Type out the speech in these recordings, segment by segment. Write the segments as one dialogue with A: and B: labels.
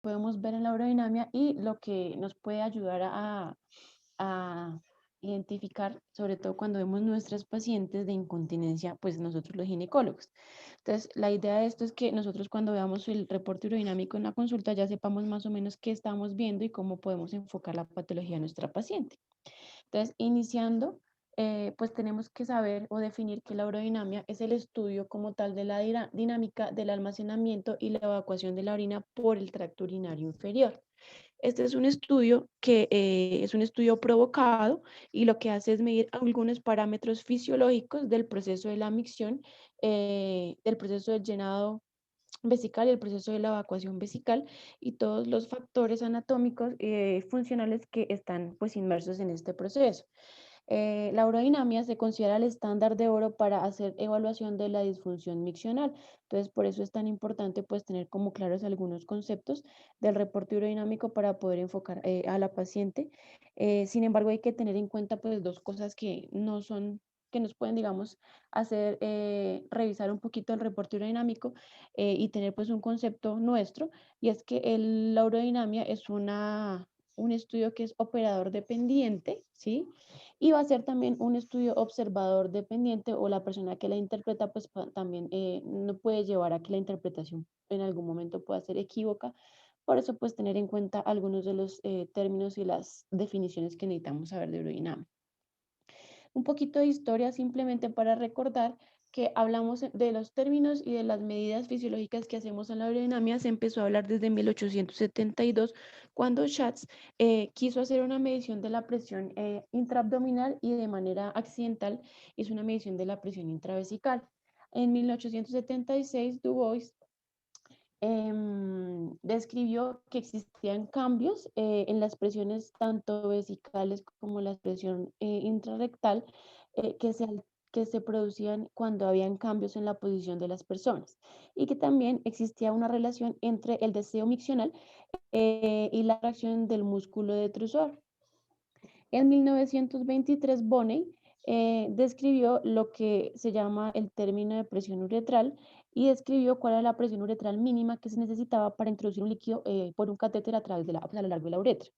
A: podemos ver en la urodinamia y lo que nos puede ayudar a identificar, sobre todo cuando vemos nuestras pacientes de incontinencia, pues nosotros los ginecólogos. Entonces, la idea de esto es que nosotros cuando veamos el reporte urodinámico en la consulta ya sepamos más o menos qué estamos viendo y cómo podemos enfocar la patología de nuestra paciente. Entonces, iniciando, pues tenemos que saber o definir que la urodinamia es el estudio como tal de la dinámica del almacenamiento y la evacuación de la orina por el tracto urinario inferior. Este es un estudio que es un estudio provocado y lo que hace es medir algunos parámetros fisiológicos del proceso de la micción, del proceso del llenado vesical y el proceso de la evacuación vesical y todos los factores anatómicos funcionales que están pues inmersos en este proceso. La urodinamia se considera el estándar de oro para hacer evaluación de la disfunción miccional. Entonces, por eso es tan importante pues tener como claros algunos conceptos del reporte urodinámico para poder enfocar a la paciente. Sin embargo, hay que tener en cuenta pues dos cosas que no son que nos pueden, digamos, hacer revisar un poquito el reporte urodinámico y tener pues un concepto nuestro, y es que la urodinamia es un estudio que es operador dependiente, ¿sí? Y va a ser también un estudio observador dependiente o la persona que la interpreta pues también no puede llevar a que la interpretación en algún momento pueda ser equívoca. Por eso pues tener en cuenta algunos de los términos y las definiciones que necesitamos saber de urodinamia. Un poquito de historia simplemente para recordar que hablamos de los términos y de las medidas fisiológicas que hacemos en la aerodinámica. Se empezó a hablar desde 1872, cuando Schatz quiso hacer una medición de la presión intraabdominal y de manera accidental hizo una medición de la presión intravesical. En 1876, Du Bois describió que existían cambios en las presiones tanto vesicales como la presión intrarrectal eh, que se, que se producían cuando habían cambios en la posición de las personas y que también existía una relación entre el deseo miccional y la reacción del músculo detrusor. En 1923, Bonney describió lo que se llama el término de presión uretral y describió cuál era la presión uretral mínima que se necesitaba para introducir un líquido por un catéter a través de a lo largo de la uretra.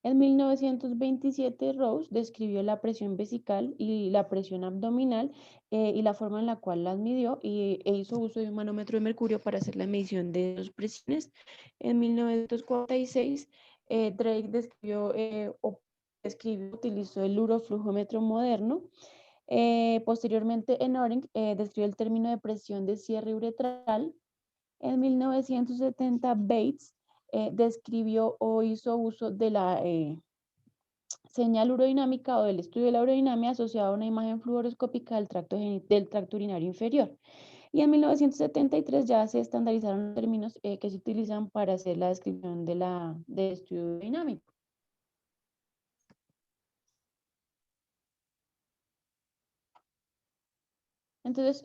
A: En 1927, Rose describió la presión vesical y la presión abdominal y la forma en la cual las midió e hizo uso de un manómetro de mercurio para hacer la medición de dos presiones. En 1946, Drake utilizó el uroflujómetro moderno. Posteriormente, Enoring describió el término de presión de cierre uretral. En 1970, Bates describió o hizo uso de la señal urodinámica o del estudio de la urodinamia asociado a una imagen fluoroscópica del tracto urinario inferior. Y en 1973 ya se estandarizaron los términos que se utilizan para hacer la descripción del estudio urodinamico. Entonces,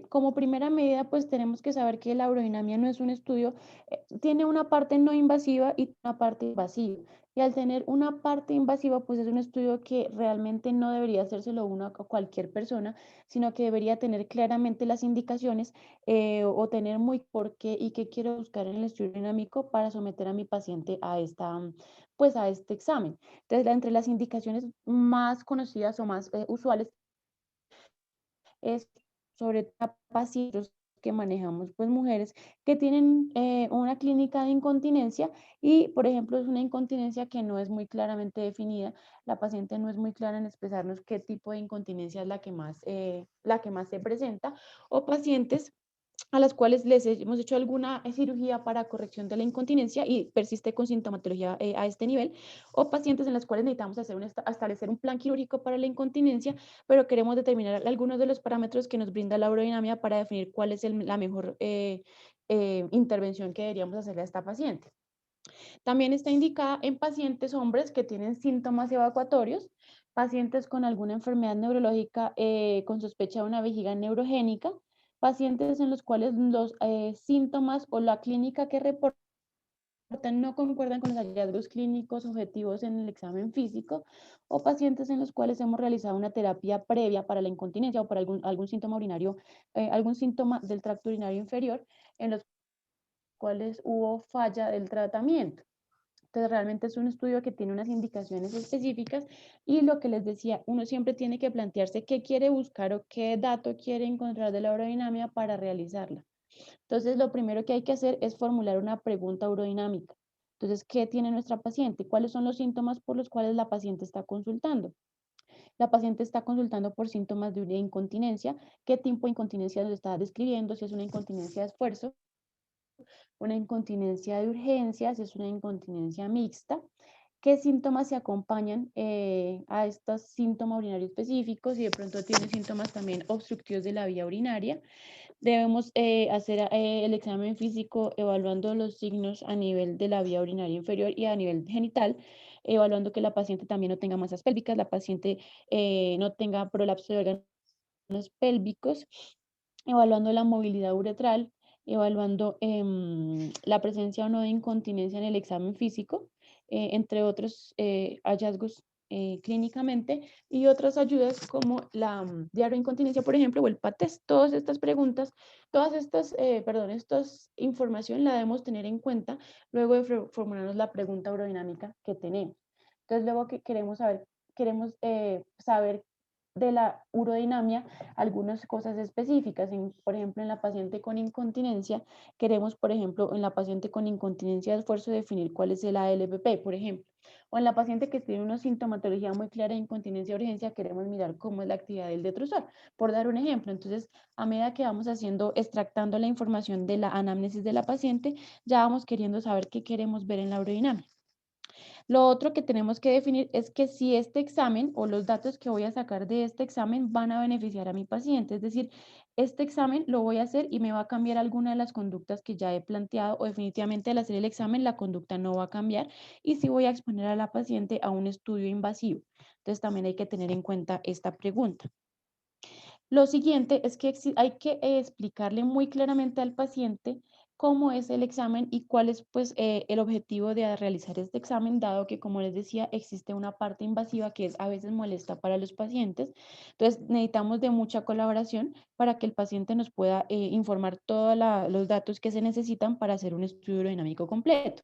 A: como primera medida, pues tenemos que saber que la urodinamia no es un estudio, tiene una parte no invasiva y una parte invasiva. Y al tener una parte invasiva, pues es un estudio que realmente no debería hacérselo uno a cualquier persona, sino que debería tener claramente las indicaciones o tener muy por qué y qué quiero buscar en el estudio dinámico para someter a mi paciente a pues a este examen. Entonces, entre las indicaciones más conocidas o más usuales es sobre todo pacientes que manejamos, pues mujeres que tienen una clínica de incontinencia y, por ejemplo, es una incontinencia que no es muy claramente definida. La paciente no es muy clara en expresarnos qué tipo de incontinencia es la que más se presenta, o pacientes a las cuales les hemos hecho alguna cirugía para corrección de la incontinencia y persiste con sintomatología a este nivel, o pacientes en las cuales necesitamos establecer un plan quirúrgico para la incontinencia, pero queremos determinar algunos de los parámetros que nos brinda la urodinamia para definir cuál es la mejor intervención que deberíamos hacerle a esta paciente. También está indicada en pacientes hombres que tienen síntomas evacuatorios, pacientes con alguna enfermedad neurológica con sospecha de una vejiga neurogénica, pacientes en los cuales los síntomas o la clínica que reportan no concuerdan con los hallazgos clínicos objetivos en el examen físico, o pacientes en los cuales hemos realizado una terapia previa para la incontinencia o para algún síntoma urinario, algún síntoma del tracto urinario inferior, en los cuales hubo falla del tratamiento. Entonces, realmente es un estudio que tiene unas indicaciones específicas y lo que les decía, uno siempre tiene que plantearse qué quiere buscar o qué dato quiere encontrar de la urodinamia para realizarla. Entonces, lo primero que hay que hacer es formular una pregunta urodinámica. Entonces, ¿qué tiene nuestra paciente? ¿Cuáles son los síntomas por los cuales la paciente está consultando? La paciente está consultando por síntomas de incontinencia. ¿Qué tipo de incontinencia nos está describiendo? Si es una incontinencia de esfuerzo, una incontinencia de urgencia, si es una incontinencia mixta. ¿Qué síntomas se acompañan a estos síntomas urinarios específicos? Si de pronto tiene síntomas también obstructivos de la vía urinaria. Debemos hacer el examen físico evaluando los signos a nivel de la vía urinaria inferior y a nivel genital, evaluando que la paciente también no tenga masas pélvicas, la paciente no tenga prolapso de órganos pélvicos, evaluando la movilidad uretral, evaluando la presencia o no de incontinencia en el examen físico, entre otros hallazgos clínicamente, y otras ayudas como la diario incontinencia, por ejemplo, o el PATES. Todas estas preguntas, estas información la debemos tener en cuenta luego de formularnos la pregunta urodinámica que tenemos. Entonces, luego que queremos saber de la urodinamia algunas cosas específicas. Por ejemplo, en la paciente con incontinencia, queremos, por ejemplo, en la paciente con incontinencia de esfuerzo, definir cuál es el ALPP, por ejemplo. O en la paciente que tiene una sintomatología muy clara de incontinencia de urgencia, queremos mirar cómo es la actividad del detrusor, por dar un ejemplo. Entonces, a medida que vamos haciendo, extractando la información de la anamnesis de la paciente, ya vamos queriendo saber qué queremos ver en la urodinamia. Lo otro que tenemos que definir es que si este examen o los datos que voy a sacar de este examen van a beneficiar a mi paciente, es decir, este examen lo voy a hacer y me va a cambiar alguna de las conductas que ya he planteado, o definitivamente al hacer el examen la conducta no va a cambiar, y si voy a exponer a la paciente a un estudio invasivo. Entonces también hay que tener en cuenta esta pregunta. Lo siguiente es que hay que explicarle muy claramente al paciente cómo es el examen y cuál es pues, el objetivo de realizar este examen, dado que, como les decía, existe una parte invasiva que es a veces molesta para los pacientes. Entonces, necesitamos de mucha colaboración para que el paciente nos pueda informar todos los datos que se necesitan para hacer un estudio dinámico completo.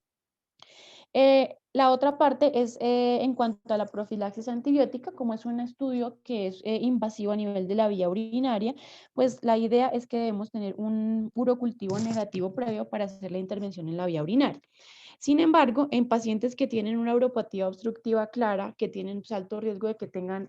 A: La otra parte es en cuanto a la profilaxis antibiótica, como es un estudio que es invasivo a nivel de la vía urinaria, pues la idea es que debemos tener un urocultivo negativo previo para hacer la intervención en la vía urinaria. Sin embargo, en pacientes que tienen una uropatía obstructiva clara, que tienen pues, alto riesgo de que tengan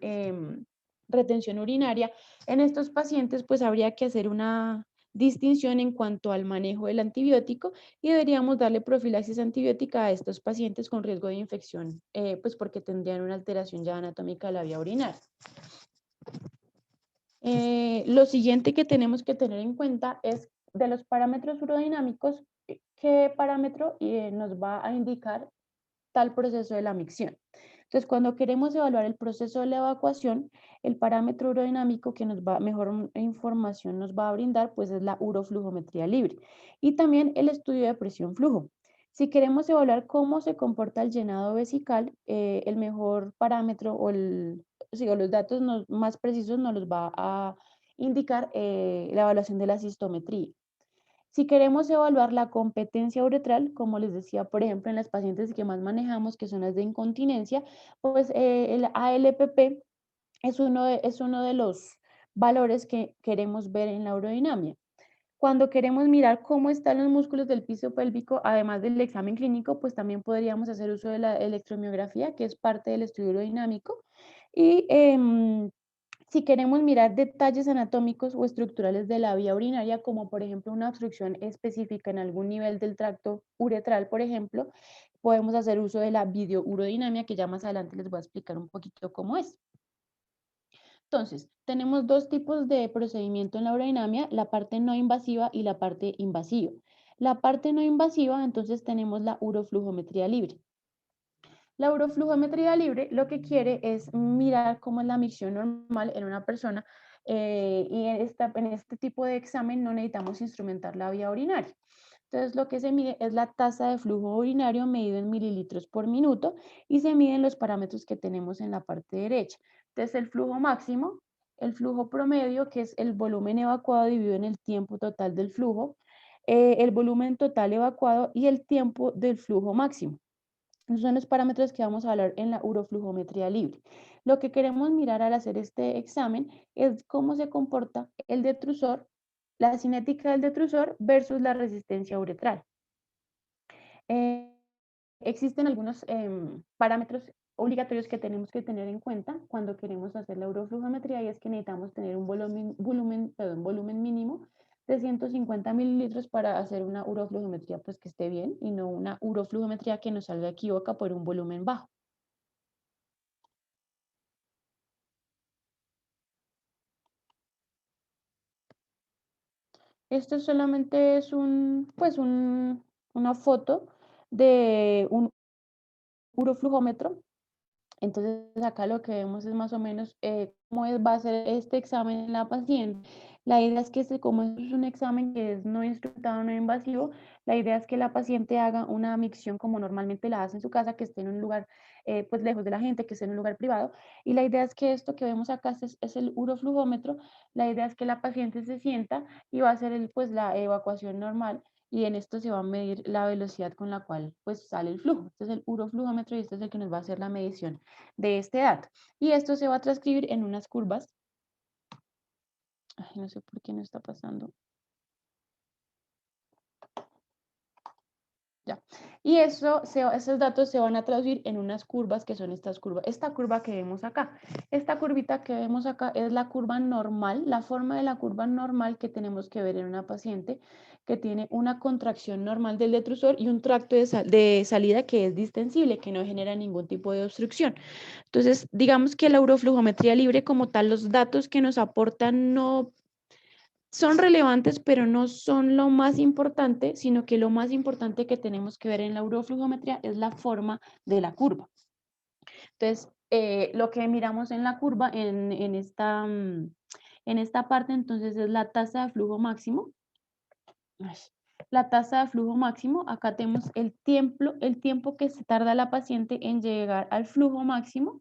A: retención urinaria, en estos pacientes pues habría que hacer una distinción en cuanto al manejo del antibiótico y deberíamos darle profilaxis antibiótica a estos pacientes con riesgo de infección, pues porque tendrían una alteración ya anatómica de la vía urinaria. Lo siguiente que tenemos que tener en cuenta es de los parámetros urodinámicos, qué parámetro nos va a indicar tal proceso de la micción. Entonces, cuando queremos evaluar el proceso de la evacuación, el parámetro urodinámico que mejor información nos va a brindar, pues es la uroflujometría libre y también el estudio de presión flujo. Si queremos evaluar cómo se comporta el llenado vesical, el mejor parámetro o los datos más precisos nos los va a indicar la evaluación de la cistometría. Si queremos evaluar la competencia uretral, como les decía, por ejemplo, en las pacientes que más manejamos, que son las de incontinencia, pues el ALPP es uno de los valores que queremos ver en la urodinamia. Cuando queremos mirar cómo están los músculos del piso pélvico, además del examen clínico, pues también podríamos hacer uso de la electromiografía, que es parte del estudio urodinamico. Y si queremos mirar detalles anatómicos o estructurales de la vía urinaria, como por ejemplo una obstrucción específica en algún nivel del tracto uretral, por ejemplo, podemos hacer uso de la videourodinamia, que ya más adelante les voy a explicar un poquito cómo es. Entonces, tenemos dos tipos de procedimiento en la urodinamia, la parte no invasiva y la parte invasiva. La parte no invasiva, entonces tenemos la uroflujometría libre. La uroflujometría libre lo que quiere es mirar cómo es la micción normal en una persona y en este tipo de examen no necesitamos instrumentar la vía urinaria. Entonces lo que se mide es la tasa de flujo urinario medido en mililitros por minuto y se miden los parámetros que tenemos en la parte derecha. Entonces el flujo máximo, el flujo promedio, que es el volumen evacuado dividido en el tiempo total del flujo, el volumen total evacuado y el tiempo del flujo máximo. Esos son los parámetros que vamos a hablar en la uroflujometría libre. Lo que queremos mirar al hacer este examen es cómo se comporta el detrusor, la cinética del detrusor versus la resistencia uretral. Existen algunos parámetros obligatorios que tenemos que tener en cuenta cuando queremos hacer la uroflujometría, y es que necesitamos tener un volumen mínimo de 150 mililitros para hacer una uroflujometría pues que esté bien, y no una uroflujometría que nos salga equívoca por un volumen bajo. Esto solamente es una foto de un uroflujómetro. Entonces, acá lo que vemos es más o menos va a ser este examen en la paciente. La idea es que como es un examen que es no instrumentado, no invasivo, la idea es que la paciente haga una micción como normalmente la hace en su casa, que esté en un lugar pues lejos de la gente, que esté en un lugar privado. Y la idea es que esto que vemos acá es el uroflujómetro. La idea es que la paciente se sienta y va a hacer pues la evacuación normal, y en esto se va a medir la velocidad con la cual pues sale el flujo. Este es el uroflujómetro y este es el que nos va a hacer la medición de este dato. Y esto se va a transcribir en unas curvas. Ay, no sé por qué no está pasando. Ya. Y esos datos se van a traducir en unas curvas que son estas curvas. Esta curva que vemos acá. Esta curvita que vemos acá es la curva normal, la forma de la curva normal que tenemos que ver en una paciente que tiene una contracción normal del detrusor y un tracto de salida que es distensible, que no genera ningún tipo de obstrucción. Entonces, digamos que la uroflujometría libre como tal, los datos que nos aportan no son relevantes, pero no son lo más importante, sino que lo más importante que tenemos que ver en la uroflujometría es la forma de la curva. Entonces, lo que miramos en la curva, en esta parte, entonces es la tasa de flujo máximo. La tasa de flujo máximo, acá tenemos el tiempo que se tarda la paciente en llegar al flujo máximo.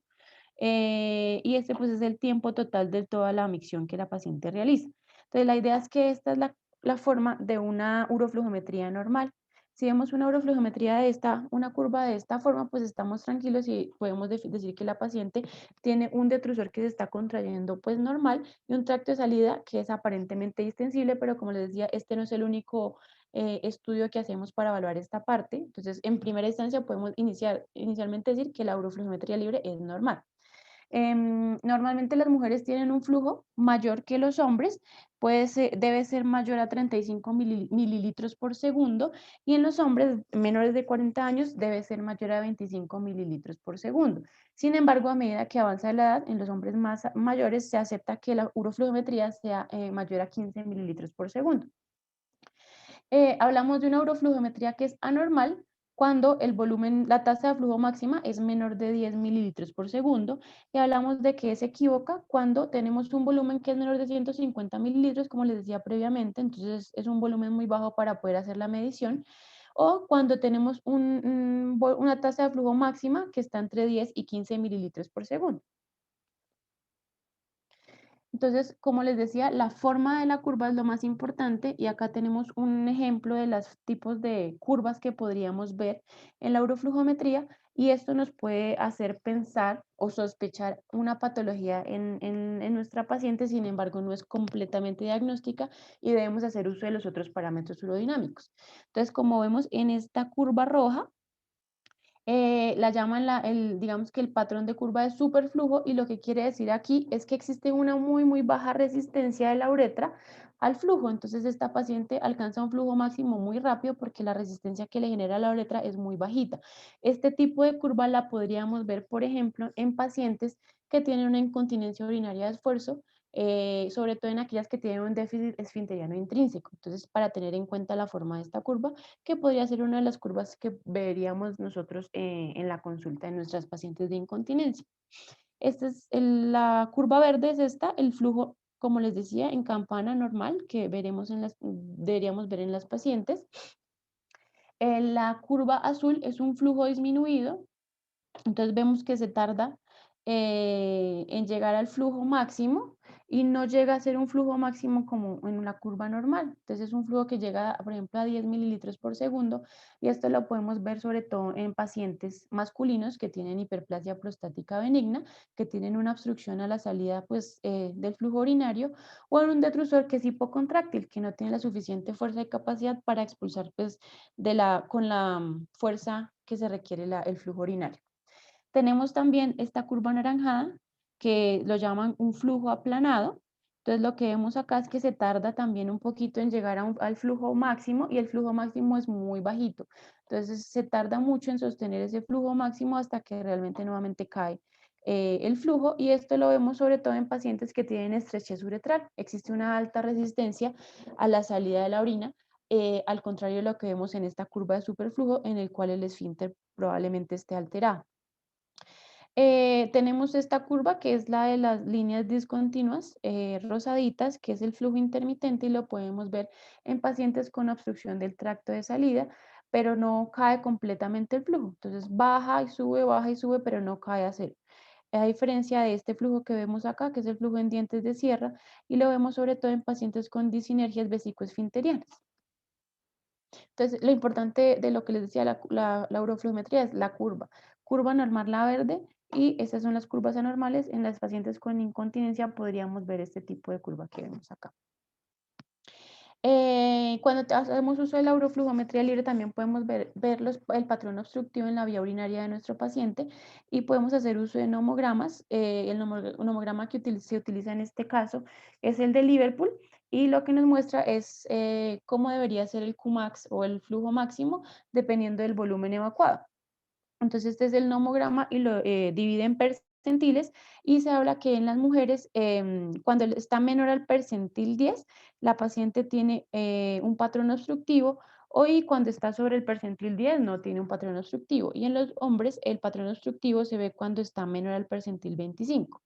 A: Y este pues es el tiempo total de toda la micción que la paciente realiza. Entonces la idea es que esta es la forma de una uroflujometría normal. Si vemos una uroflujometría una curva de esta forma, pues estamos tranquilos y podemos decir que la paciente tiene un detrusor que se está contrayendo pues normal y un tracto de salida que es aparentemente distensible, pero como les decía, este no es el único estudio que hacemos para evaluar esta parte. Entonces, en primera instancia podemos inicialmente decir que la uroflujometría libre es normal. Normalmente las mujeres tienen un flujo mayor que los hombres, debe ser mayor a 35 mililitros por segundo, y en los hombres menores de 40 años debe ser mayor a 25 mililitros por segundo. Sin embargo, a medida que avanza la edad, en los hombres más mayores se acepta que la uroflujometría sea mayor a 15 mililitros por segundo. Hablamos de una uroflujometría que es anormal cuando la tasa de flujo máxima es menor de 10 mililitros por segundo, y hablamos de que es equívoca cuando tenemos un volumen que es menor de 150 mililitros, como les decía previamente, entonces es un volumen muy bajo para poder hacer la medición, o cuando tenemos una tasa de flujo máxima que está entre 10 y 15 mililitros por segundo. Entonces, como les decía, la forma de la curva es lo más importante, y acá tenemos un ejemplo de los tipos de curvas que podríamos ver en la uroflujometría, y esto nos puede hacer pensar o sospechar una patología en nuestra paciente. Sin embargo, no es completamente diagnóstica y debemos hacer uso de los otros parámetros urodinámicos. Entonces, como vemos en esta curva roja, la llaman digamos que el patrón de curva de superflujo, y lo que quiere decir aquí es que existe una muy baja resistencia de la uretra al flujo. Entonces esta paciente alcanza un flujo máximo muy rápido porque la resistencia que le genera la uretra es muy bajita. Este tipo de curva la podríamos ver, por ejemplo, en pacientes que tienen una incontinencia urinaria de esfuerzo, sobre todo en aquellas que tienen un déficit esfinteriano intrínseco. Entonces, para tener en cuenta la forma de esta curva, que podría ser una de las curvas que veríamos nosotros en la consulta de nuestras pacientes de incontinencia. La curva verde es el flujo, como les decía, en campana normal que deberíamos ver en las pacientes. La curva azul es un flujo disminuido, entonces vemos que se tarda en llegar al flujo máximo, y no llega a ser un flujo máximo como en una curva normal. Entonces es un flujo que llega, por ejemplo, a 10 mililitros por segundo y esto lo podemos ver sobre todo en pacientes masculinos que tienen hiperplasia prostática benigna, que tienen una obstrucción a la salida pues, del flujo urinario, o en un detrusor que es hipocontráctil, que no tiene la suficiente fuerza y capacidad para expulsar pues, con la fuerza que se requiere el flujo urinario. Tenemos también esta curva anaranjada que lo llaman un flujo aplanado. Entonces lo que vemos acá es que se tarda también un poquito en llegar al flujo máximo y el flujo máximo es muy bajito. Entonces se tarda mucho en sostener ese flujo máximo hasta que realmente nuevamente cae el flujo, y esto lo vemos sobre todo en pacientes que tienen estrechez uretral. Existe una alta resistencia a la salida de la orina, al contrario de lo que vemos en esta curva de superflujo en el cual el esfínter probablemente esté alterado. Tenemos esta curva que es la de las líneas discontinuas rosaditas, que es el flujo intermitente, y lo podemos ver en pacientes con obstrucción del tracto de salida, pero no cae completamente el flujo. Entonces baja y sube, pero no cae a cero. A diferencia de este flujo que vemos acá, que es el flujo en dientes de sierra, y lo vemos sobre todo en pacientes con disinergias vesicoesfinterianas. Entonces, lo importante de lo que les decía, la urofluometría es la curva. Curva normal, la verde, y estas son las curvas anormales. En las pacientes con incontinencia podríamos ver este tipo de curva que vemos acá. Cuando hacemos uso de la uroflujometría libre también podemos ver el patrón obstructivo en la vía urinaria de nuestro paciente y podemos hacer uso de nomogramas. El nomograma que se utiliza en este caso es el de Liverpool, y lo que nos muestra es cómo debería ser el Qmax o el flujo máximo dependiendo del volumen evacuado. Entonces, este es el nomograma y lo divide en percentiles, y se habla que en las mujeres, cuando está menor al percentil 10, la paciente tiene un patrón obstructivo, y cuando está sobre el percentil 10 no tiene un patrón obstructivo. Y en los hombres el patrón obstructivo se ve cuando está menor al percentil 25.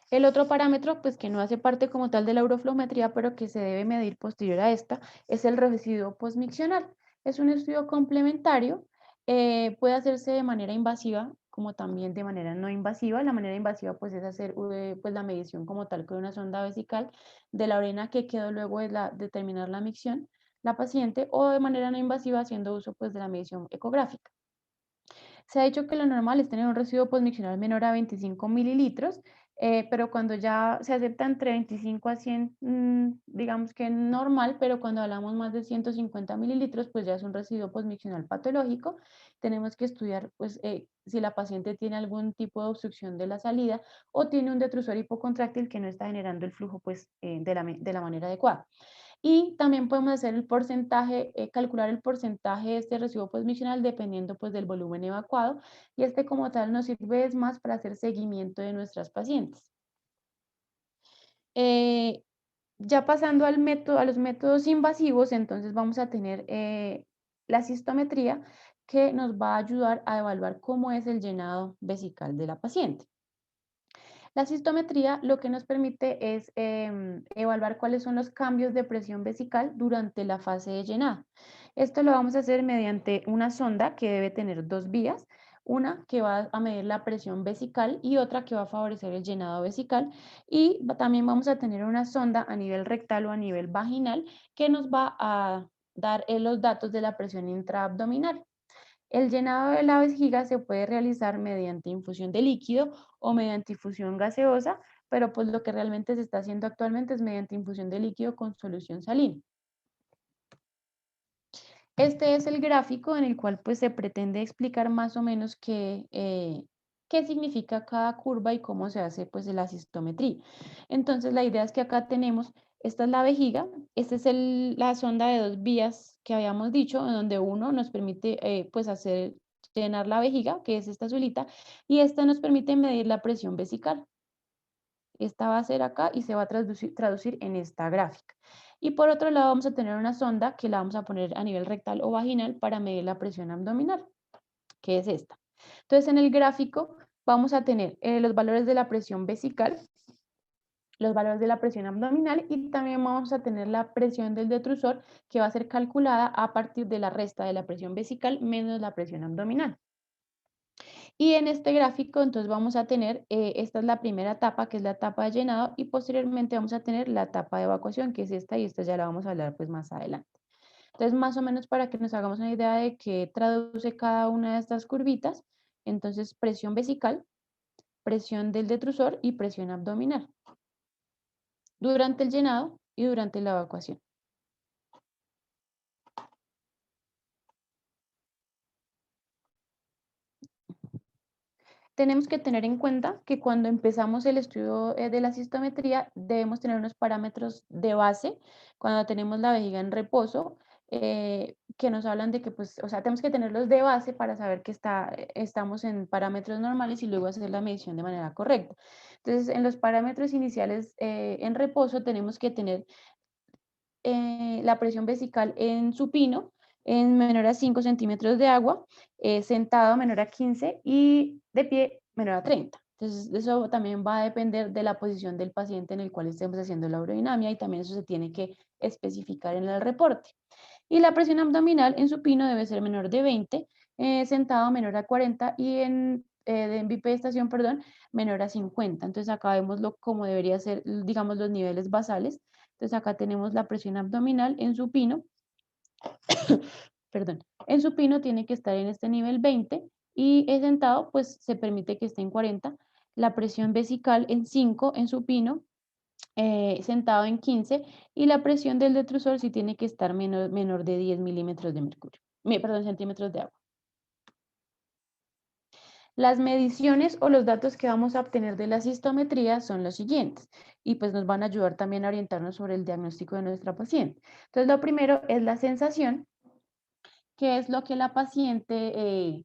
A: El otro parámetro, pues que no hace parte como tal de la uroflometría, pero que se debe medir posterior a esta, es el residuo postmiccional. Es un estudio complementario, puede hacerse de manera invasiva como también de manera no invasiva. La manera invasiva pues es hacer pues, la medición como tal con una sonda vesical de la orina que quedó luego de determinar la micción la paciente, o de manera no invasiva haciendo uso pues de la medición ecográfica. Se ha dicho que lo normal es tener un residuo postmiccional menor a 25 mililitros, pero cuando ya se acepta entre 25 a 100, digamos que normal, pero cuando hablamos más de 150 mililitros, pues ya es un residuo postmiccional patológico. Tenemos que estudiar pues, si la paciente tiene algún tipo de obstrucción de la salida o tiene un detrusor hipocontráctil que no está generando el flujo pues, de la manera adecuada. Y también podemos hacer el porcentaje, calcular el porcentaje de este residuo postmiccional dependiendo pues del volumen evacuado, y este como tal nos sirve es más para hacer seguimiento de nuestras pacientes. Eh, ya pasando a los métodos invasivos, entonces vamos a tener la cistometría, que nos va a ayudar a evaluar cómo es el llenado vesical de la paciente. La cistometría lo que nos permite es evaluar cuáles son los cambios de presión vesical durante la fase de llenado. Esto lo vamos a hacer mediante una sonda que debe tener dos vías, una que va a medir la presión vesical y otra que va a favorecer el llenado vesical, y también vamos a tener una sonda a nivel rectal o a nivel vaginal que nos va a dar los datos de la presión intraabdominal. El llenado de la vejiga se puede realizar mediante infusión de líquido o mediante infusión gaseosa, pero pues lo que realmente se está haciendo actualmente es mediante infusión de líquido con solución salina. Este es el gráfico en el cual pues se pretende explicar más o menos qué significa cada curva y cómo se hace pues la cistometría. Entonces la idea es que acá tenemos, esta es la vejiga, esta es la sonda de dos vías que habíamos dicho, en donde uno nos permite pues llenar la vejiga, que es esta azulita, y esta nos permite medir la presión vesical. Esta va a ser acá y se va a traducir en esta gráfica. Y por otro lado vamos a tener una sonda que la vamos a poner a nivel rectal o vaginal para medir la presión abdominal, que es esta. Entonces en el gráfico vamos a tener los valores de la presión vesical, los valores de la presión abdominal, y también vamos a tener la presión del detrusor, que va a ser calculada a partir de la resta de la presión vesical menos la presión abdominal. Y en este gráfico, entonces vamos a tener, esta es la primera etapa, que es la etapa de llenado, y posteriormente vamos a tener la etapa de evacuación, que es esta, y esta ya la vamos a hablar pues más adelante. Entonces, más o menos para que nos hagamos una idea de qué traduce cada una de estas curvitas, entonces presión vesical, presión del detrusor y presión abdominal durante el llenado y durante la evacuación. Tenemos que tener en cuenta que cuando empezamos el estudio de la cistometría debemos tener unos parámetros de base cuando tenemos la vejiga en reposo, que nos hablan de que, pues, o sea, tenemos que tenerlos de base para saber que estamos en parámetros normales y luego hacer la medición de manera correcta. Entonces, en los parámetros iniciales en reposo tenemos que tener la presión vesical en supino en menor a 5 centímetros de agua, sentado menor a 15 y de pie menor a 30. Entonces, eso también va a depender de la posición del paciente en el cual estemos haciendo la urodinamia y también eso se tiene que especificar en el reporte. Y la presión abdominal en supino debe ser menor de 20, sentado menor a 40 y en bipedestación, perdón, menor a 50. Entonces acá vemos cómo debería ser, digamos, los niveles basales. Entonces acá tenemos la presión abdominal en supino, perdón, en supino tiene que estar en este nivel 20 y en sentado pues se permite que esté en 40. La presión vesical en 5 en supino, sentado en 15 y la presión del detrusor sí tiene que estar menor de 10 milímetros de mercurio, perdón, centímetros de agua. Las mediciones o los datos que vamos a obtener de la cistometría son los siguientes y pues nos van a ayudar también a orientarnos sobre el diagnóstico de nuestra paciente. Entonces, lo primero es la sensación, que es lo que la paciente,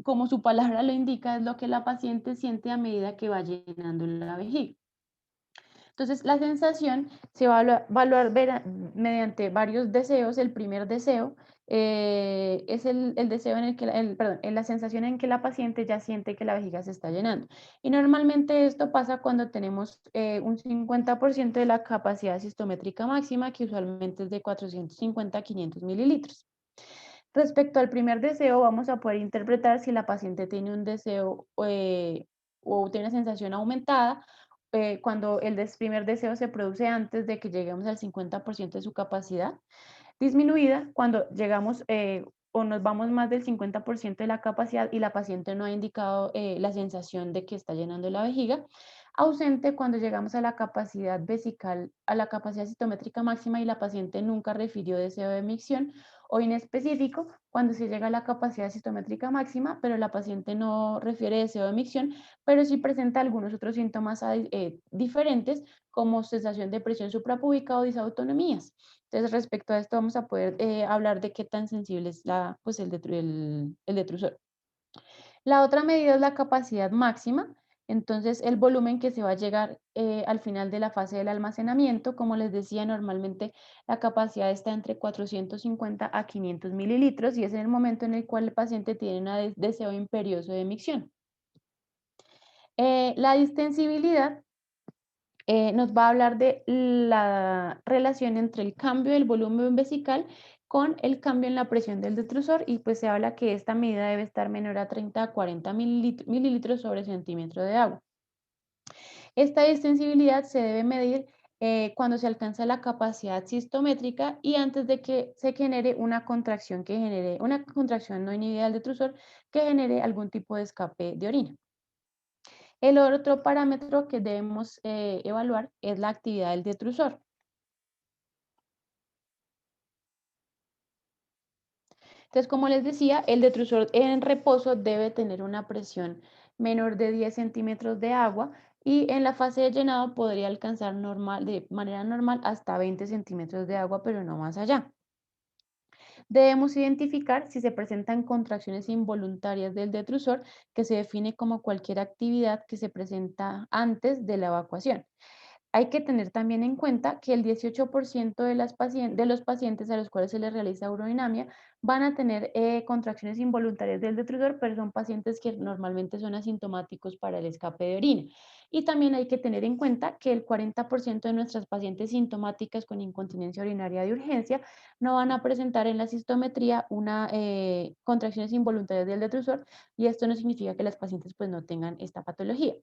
A: como su palabra lo indica, es lo que la paciente siente a medida que va llenando la vejiga. Entonces, la sensación se va a evaluar mediante varios deseos. El primer deseo es el deseo en el que, perdón, en la sensación en que la paciente ya siente que la vejiga se está llenando. Y normalmente esto pasa cuando tenemos un 50% de la capacidad cistométrica máxima, que usualmente es de 450 a 500 mililitros. Respecto al primer deseo, vamos a poder interpretar si la paciente tiene un deseo o tiene una sensación aumentada cuando el primer deseo se produce antes de que lleguemos al 50% de su capacidad, disminuida cuando llegamos o nos vamos más del 50% de la capacidad y la paciente no ha indicado la sensación de que está llenando la vejiga, ausente cuando llegamos a la capacidad vesical, a la capacidad citométrica máxima y la paciente nunca refirió deseo de micción, o inespecífico cuando se llega a la capacidad citométrica máxima, pero la paciente no refiere deseo de micción, pero sí presenta algunos otros síntomas diferentes como sensación de presión suprapúbica o disautonomías. Entonces, respecto a esto, vamos a poder hablar de qué tan sensible es pues el detrusor. La otra medida es la capacidad máxima, entonces el volumen que se va a llegar al final de la fase del almacenamiento. Como les decía, normalmente la capacidad está entre 450 a 500 mililitros y es en el momento en el cual el paciente tiene un deseo imperioso de micción. La distensibilidad nos va a hablar de la relación entre el cambio del volumen vesical con el cambio en la presión del detrusor y pues se habla que esta medida debe estar menor a 30 a 40 mililitros sobre centímetro de agua. Esta distensibilidad se debe medir cuando se alcanza la capacidad cistométrica y antes de que se genere una contracción no inhibida del detrusor que genere algún tipo de escape de orina. El otro parámetro que debemos evaluar es la actividad del detrusor. Entonces, como les decía, el detrusor en reposo debe tener una presión menor de 10 centímetros de agua y en la fase de llenado podría alcanzar de manera normal hasta 20 centímetros de agua, pero no más allá. Debemos identificar si se presentan contracciones involuntarias del detrusor, que se define como cualquier actividad que se presenta antes de la evacuación. Hay que tener también en cuenta que el 18% de los pacientes a los cuales se les realiza urodinamia van a tener contracciones involuntarias del detrusor, pero son pacientes que normalmente son asintomáticos para el escape de orina. Y también hay que tener en cuenta que el 40% de nuestras pacientes sintomáticas con incontinencia urinaria de urgencia no van a presentar en la cistometría una contracciones involuntarias del detrusor, y esto no significa que las pacientes pues no tengan esta patología.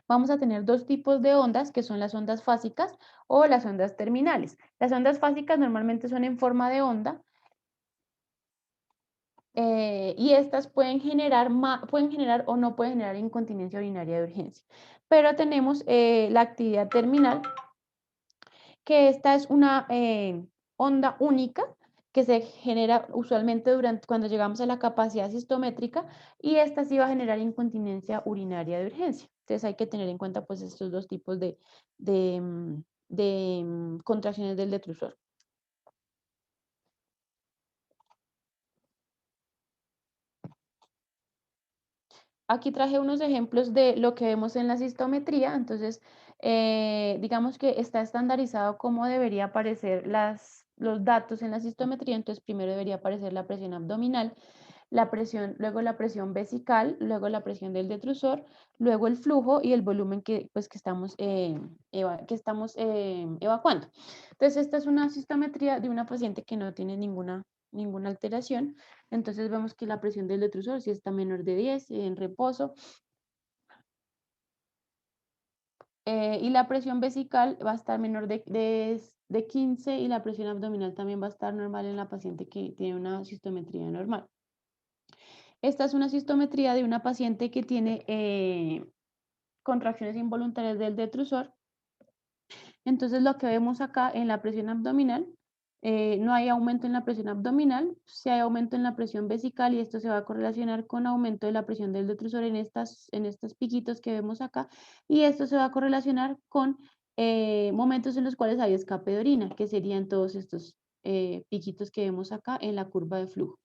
A: Vamos a tener dos tipos de ondas, que son las ondas fásicas o las ondas terminales. Las ondas fásicas normalmente son en forma de onda, y estas pueden generar o no pueden generar incontinencia urinaria de urgencia. Pero tenemos la actividad terminal, que esta es una onda única que se genera usualmente cuando llegamos a la capacidad cistométrica, y esta sí va a generar incontinencia urinaria de urgencia. Entonces hay que tener en cuenta pues estos dos tipos de, mm, contracciones del detrusor. Aquí traje unos ejemplos de lo que vemos en la cistometría. Entonces, digamos que está estandarizado cómo debería aparecer los datos en la cistometría. Entonces, primero debería aparecer la presión abdominal, la presión, luego la presión vesical, luego la presión del detrusor, luego el flujo y el volumen pues, que estamos evacuando. Entonces, esta es una cistometría de una paciente que no tiene ninguna alteración. Entonces vemos que la presión del detrusor sí está menor de 10 en reposo, y la presión vesical va a estar menor de 15, y la presión abdominal también va a estar normal en la paciente que tiene una cistometría normal. Esta es una cistometría de una paciente que tiene contracciones involuntarias del detrusor. Entonces lo que vemos acá en la presión abdominal, no hay aumento en la presión abdominal, sí hay aumento en la presión vesical, y esto se va a correlacionar con aumento de la presión del detrusor en estos piquitos que vemos acá, y esto se va a correlacionar con momentos en los cuales hay escape de orina, que serían todos estos piquitos que vemos acá en la curva de flujo.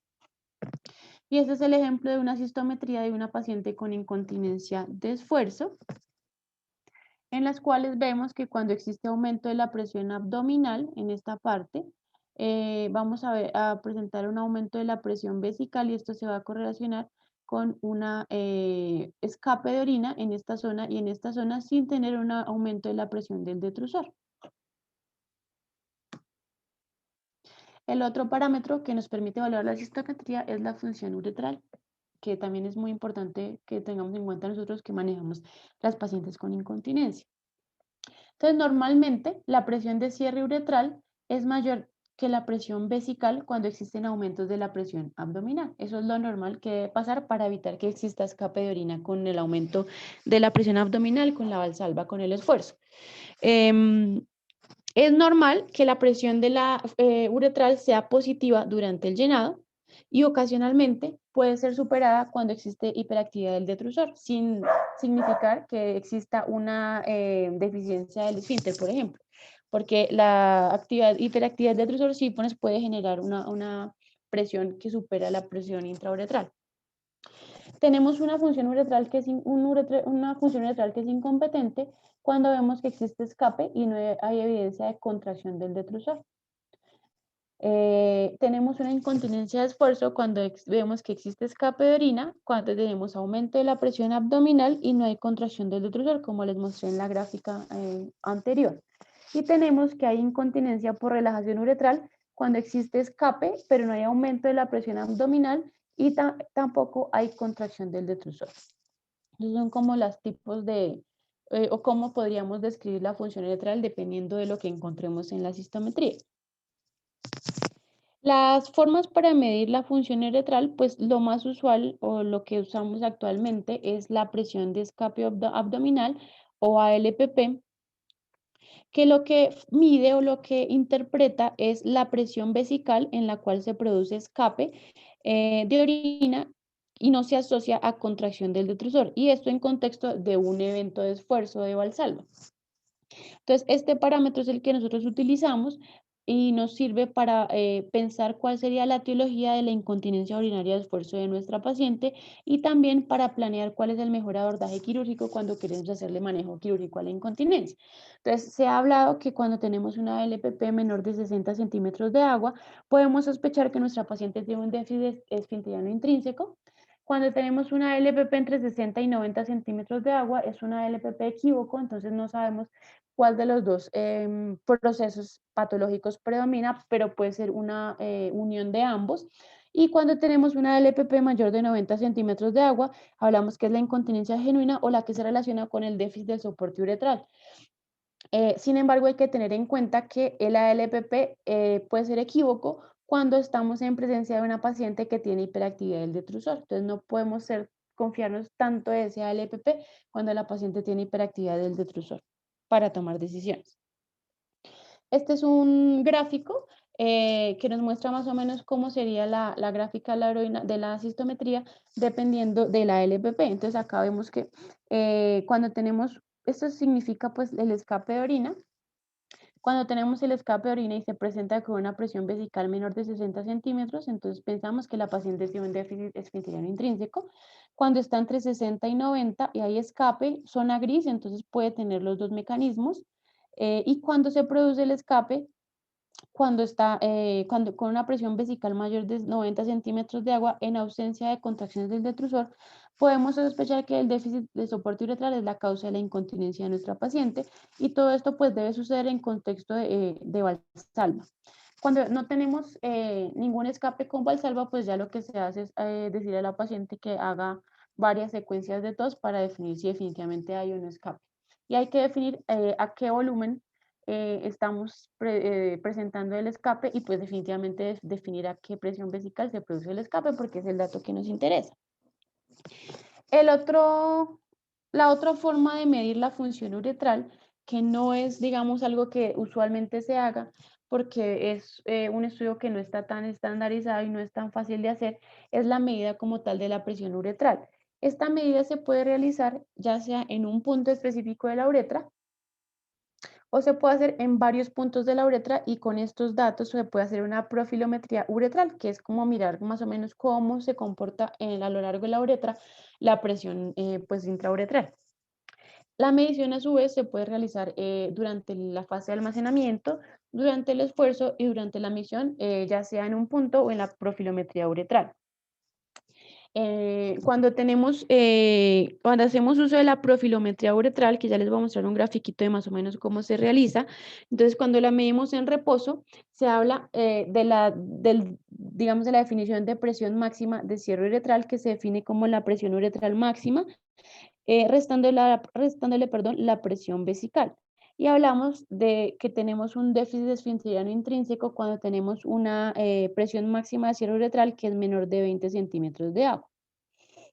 A: Y este es el ejemplo de una cistometría de una paciente con incontinencia de esfuerzo, en las cuales vemos que cuando existe aumento de la presión abdominal en esta parte, vamos a presentar un aumento de la presión vesical, y esto se va a correlacionar con una escape de orina en esta zona y en esta zona, sin tener un aumento de la presión del detrusor. El otro parámetro que nos permite evaluar la cistometría es la función uretral, que también es muy importante que tengamos en cuenta nosotros que manejamos las pacientes con incontinencia. Entonces, normalmente la presión de cierre uretral es mayor que la presión vesical cuando existen aumentos de la presión abdominal. Eso es lo normal que debe pasar para evitar que exista escape de orina con el aumento de la presión abdominal, con la valsalva, con el esfuerzo. Es normal que la presión de la uretral sea positiva durante el llenado, y ocasionalmente puede ser superada cuando existe hiperactividad del detrusor, sin significar que exista una deficiencia del esfínter, por ejemplo, porque la hiperactividad del detrusor sí puede generar una presión que supera la presión intrauretral. Tenemos una función uretral que es una función uretral que es incompetente cuando vemos que existe escape y no hay evidencia de contracción del detrusor. Tenemos una incontinencia de esfuerzo cuando vemos que existe escape de orina, cuando tenemos aumento de la presión abdominal y no hay contracción del detrusor, como les mostré en la gráfica anterior. Y tenemos que hay incontinencia por relajación uretral cuando existe escape, pero no hay aumento de la presión abdominal y tampoco hay contracción del detrusor. Entonces son como los tipos o cómo podríamos describir la función uretral dependiendo de lo que encontremos en la cistometría. Las formas para medir la función uretral, pues lo más usual o lo que usamos actualmente es la presión de escape abdominal o ALPP, que lo que mide o lo que interpreta es la presión vesical en la cual se produce escape de orina y no se asocia a contracción del detrusor, y esto en contexto de un evento de esfuerzo de Valsalva. Entonces, este parámetro es el que nosotros utilizamos y nos sirve para pensar cuál sería la etiología de la incontinencia urinaria de esfuerzo de nuestra paciente y también para planear cuál es el mejor abordaje quirúrgico cuando queremos hacerle manejo quirúrgico a la incontinencia. Entonces, se ha hablado que cuando tenemos una LPP menor de 60 centímetros de agua, podemos sospechar que nuestra paciente tiene un déficit esfinteriano intrínseco. Cuando tenemos una LPP entre 60 y 90 centímetros de agua, es una LPP equívoco, entonces no sabemos cuál de los dos procesos patológicos predomina, pero puede ser una unión de ambos. Y cuando tenemos una LPP mayor de 90 centímetros de agua, hablamos que es la incontinencia genuina o la que se relaciona con el déficit del soporte uretral. Sin embargo, hay que tener en cuenta que el ALPP puede ser equívoco cuando estamos en presencia de una paciente que tiene hiperactividad del detrusor. Entonces, no podemos confiarnos tanto de ese ALPP cuando la paciente tiene hiperactividad del detrusor para tomar decisiones. Este es un gráfico que nos muestra más o menos cómo sería la gráfica de la cistometría dependiendo de la LPP. Entonces acá vemos que cuando tenemos, esto significa pues el escape de orina. Cuando tenemos el escape de orina y se presenta con una presión vesical menor de 60 centímetros, entonces pensamos que la paciente tiene un déficit esfinteriano intrínseco. Cuando está entre 60 y 90 y hay escape, zona gris, entonces puede tener los dos mecanismos. Y cuando se produce el escape, cuando con una presión vesical mayor de 90 centímetros de agua en ausencia de contracciones del detrusor, podemos sospechar que el déficit de soporte uretral es la causa de la incontinencia de nuestra paciente y todo esto pues debe suceder en contexto de Valsalva. Cuando no tenemos ningún escape con Valsalva, pues ya lo que se hace es decirle a la paciente que haga varias secuencias de tos para definir si definitivamente hay un escape. Y hay que definir a qué volumen estamos presentando el escape y pues definitivamente definir a qué presión vesical se produce el escape porque es el dato que nos interesa. La otra forma de medir la función uretral, que no es, digamos, algo que usualmente se haga, porque es un estudio que no está tan estandarizado y no es tan fácil de hacer, es la medida como tal de la presión uretral. Esta medida se puede realizar ya sea en un punto específico de la uretra, o se puede hacer en varios puntos de la uretra y con estos datos se puede hacer una profilometría uretral, que es como mirar más o menos cómo se comporta a lo largo de la uretra la presión pues intrauretral. La medición a su vez se puede realizar durante la fase de almacenamiento, durante el esfuerzo y durante la misión, ya sea en un punto o en la profilometría uretral. Cuando hacemos uso de la profilometría uretral, que ya les voy a mostrar un grafiquito de más o menos cómo se realiza, entonces cuando la medimos en reposo, se habla digamos, de la definición de presión máxima de cierre uretral, que se define como la presión uretral máxima, restándole, perdón, la presión vesical. Y hablamos de que tenemos un déficit esfinteriano intrínseco cuando tenemos una presión máxima de cierre uretral que es menor de 20 centímetros de agua.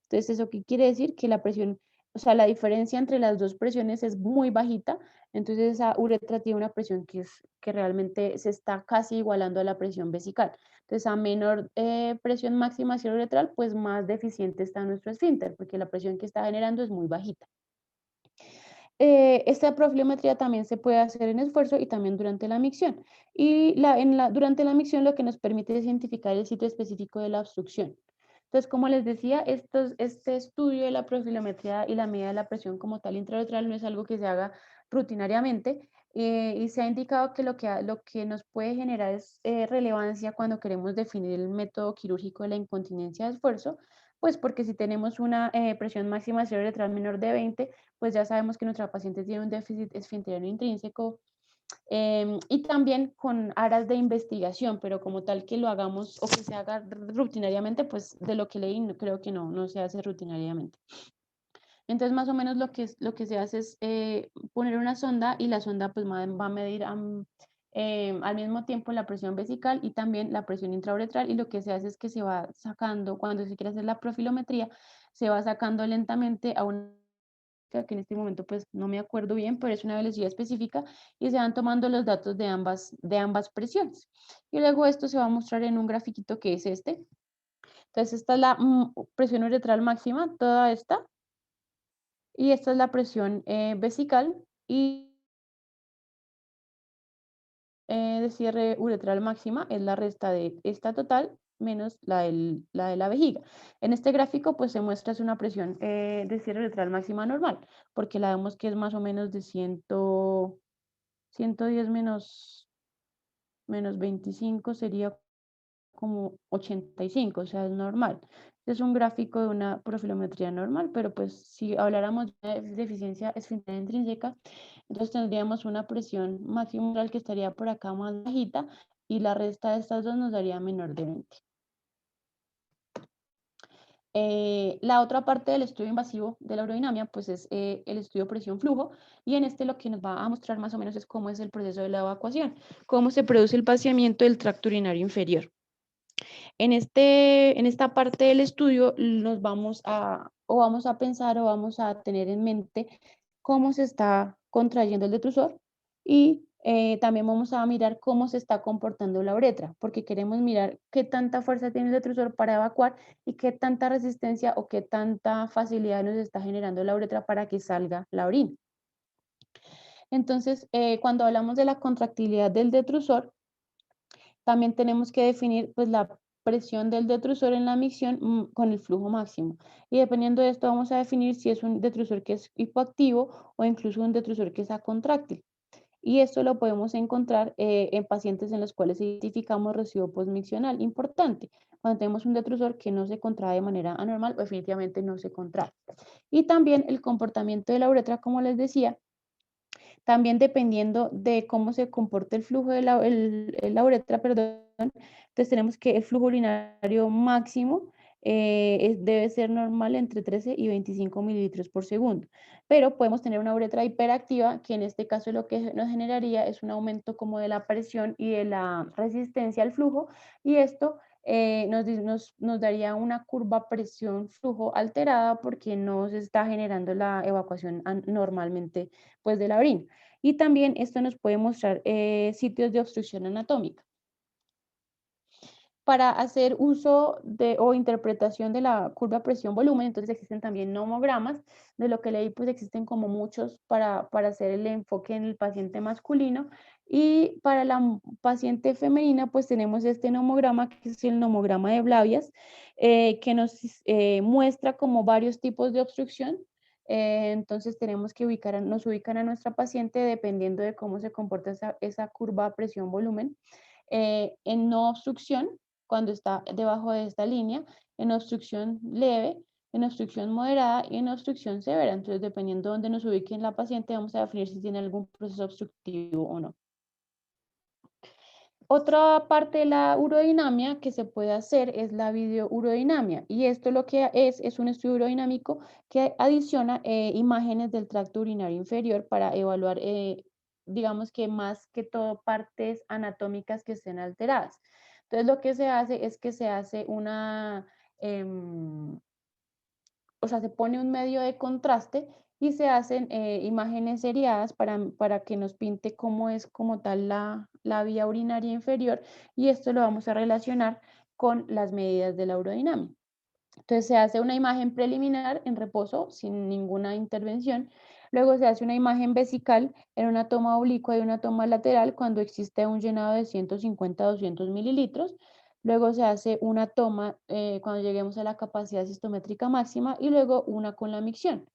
A: Entonces, ¿eso qué quiere decir? Que la presión, o sea, la diferencia entre las dos presiones es muy bajita, entonces esa uretra tiene una presión que realmente se está casi igualando a la presión vesical. Entonces, a menor presión máxima cierre uretral, pues más deficiente está nuestro esfínter, porque la presión que está generando es muy bajita. Esta profilometría también se puede hacer en esfuerzo y también durante la micción. Y durante la micción lo que nos permite es identificar el sitio específico de la obstrucción. Entonces, como les decía, este estudio de la profilometría y la medida de la presión como tal intrauretral no es algo que se haga rutinariamente y se ha indicado que lo que nos puede generar es relevancia cuando queremos definir el método quirúrgico de la incontinencia de esfuerzo, pues porque si tenemos una presión máxima cerebral menor de 20, pues ya sabemos que nuestra paciente tiene un déficit esfinteriano intrínseco y también con aras de investigación, pero como tal que lo hagamos o que se haga rutinariamente, pues de lo que leí, creo que no se hace rutinariamente. Entonces, más o menos lo que se hace es poner una sonda y la sonda pues va a medir al mismo tiempo la presión vesical y también la presión intrauretral y lo que se hace es que se va sacando, cuando se quiere hacer la profilometría, se va sacando lentamente a una que en este momento pues no me acuerdo bien, pero es una velocidad específica y se van tomando los datos de ambas presiones. Y luego esto se va a mostrar en un grafiquito que es este. Entonces esta es la presión uretral máxima, toda esta, y esta es la presión vesical y de cierre uretral máxima es la resta de esta total menos la de la vejiga. En este gráfico pues se muestra es una presión de cierre uretral máxima normal, porque la vemos que es más o menos de 110 menos 25 sería como 85, o sea, es normal. Es un gráfico de una profilometría normal, pero pues si habláramos de deficiencia esfínter intrínseca, entonces tendríamos una presión máxima oral que estaría por acá más bajita y la resta de estas dos nos daría menor de 20. La otra parte del estudio invasivo de la urodinamia, pues es el estudio presión-flujo, y en este lo que nos va a mostrar más o menos es cómo es el proceso de la evacuación, cómo se produce el vaciamiento del tracto urinario inferior. En esta parte del estudio nos vamos a pensar o vamos a tener en mente cómo se está contrayendo el detrusor y también vamos a mirar cómo se está comportando la uretra, porque queremos mirar qué tanta fuerza tiene el detrusor para evacuar y qué tanta resistencia o qué tanta facilidad nos está generando la uretra para que salga la orina. Entonces, cuando hablamos de la contractilidad del detrusor, también tenemos que definir pues, la presión del detrusor en la micción con el flujo máximo. Y dependiendo de esto vamos a definir si es un detrusor que es hipoactivo o incluso un detrusor que es acontráctil. Y esto lo podemos encontrar en pacientes en los cuales identificamos residuo postmiccional. Importante, cuando tenemos un detrusor que no se contrae de manera anormal o definitivamente no se contrae. Y también el comportamiento de la uretra, como les decía, también dependiendo de cómo se comporte el flujo de la uretra, perdón, entonces tenemos que el flujo urinario máximo debe ser normal entre 13 y 25 mililitros por segundo. Pero podemos tener una uretra hiperactiva, que en este caso lo que nos generaría es un aumento como de la presión y de la resistencia al flujo, y esto nos daría una curva presión-flujo alterada porque no se está generando la evacuación normalmente pues, de la orina. Y también esto nos puede mostrar sitios de obstrucción anatómica. Para hacer uso o interpretación de la curva presión-volumen, entonces existen también nomogramas, de lo que leí, pues existen como muchos para hacer el enfoque en el paciente masculino, y para la paciente femenina, pues tenemos este nomograma, que es el nomograma de Blavias, que nos muestra como varios tipos de obstrucción. Entonces tenemos que nos ubican a nuestra paciente dependiendo de cómo se comporta esa curva presión-volumen. En no obstrucción, cuando está debajo de esta línea, en obstrucción leve, en obstrucción moderada y en obstrucción severa. Entonces, dependiendo de dónde nos ubique en la paciente, vamos a definir si tiene algún proceso obstructivo o no. Otra parte de la urodinamia que se puede hacer es la videourodinamia, y esto lo que es un estudio urodinamico que adiciona imágenes del tracto urinario inferior para evaluar, digamos que más que todo, partes anatómicas que estén alteradas. Entonces lo que se hace es que se hace em, o sea, se pone un medio de contraste y se hacen imágenes seriadas para que nos pinte cómo es como tal la vía urinaria inferior, y esto lo vamos a relacionar con las medidas de la urodinamia. Entonces se hace una imagen preliminar en reposo sin ninguna intervención, luego se hace una imagen vesical en una toma oblicua y una toma lateral cuando existe un llenado de 150 a 200 mililitros. Luego se hace una toma cuando lleguemos a la capacidad sistométrica máxima y luego una con la micción.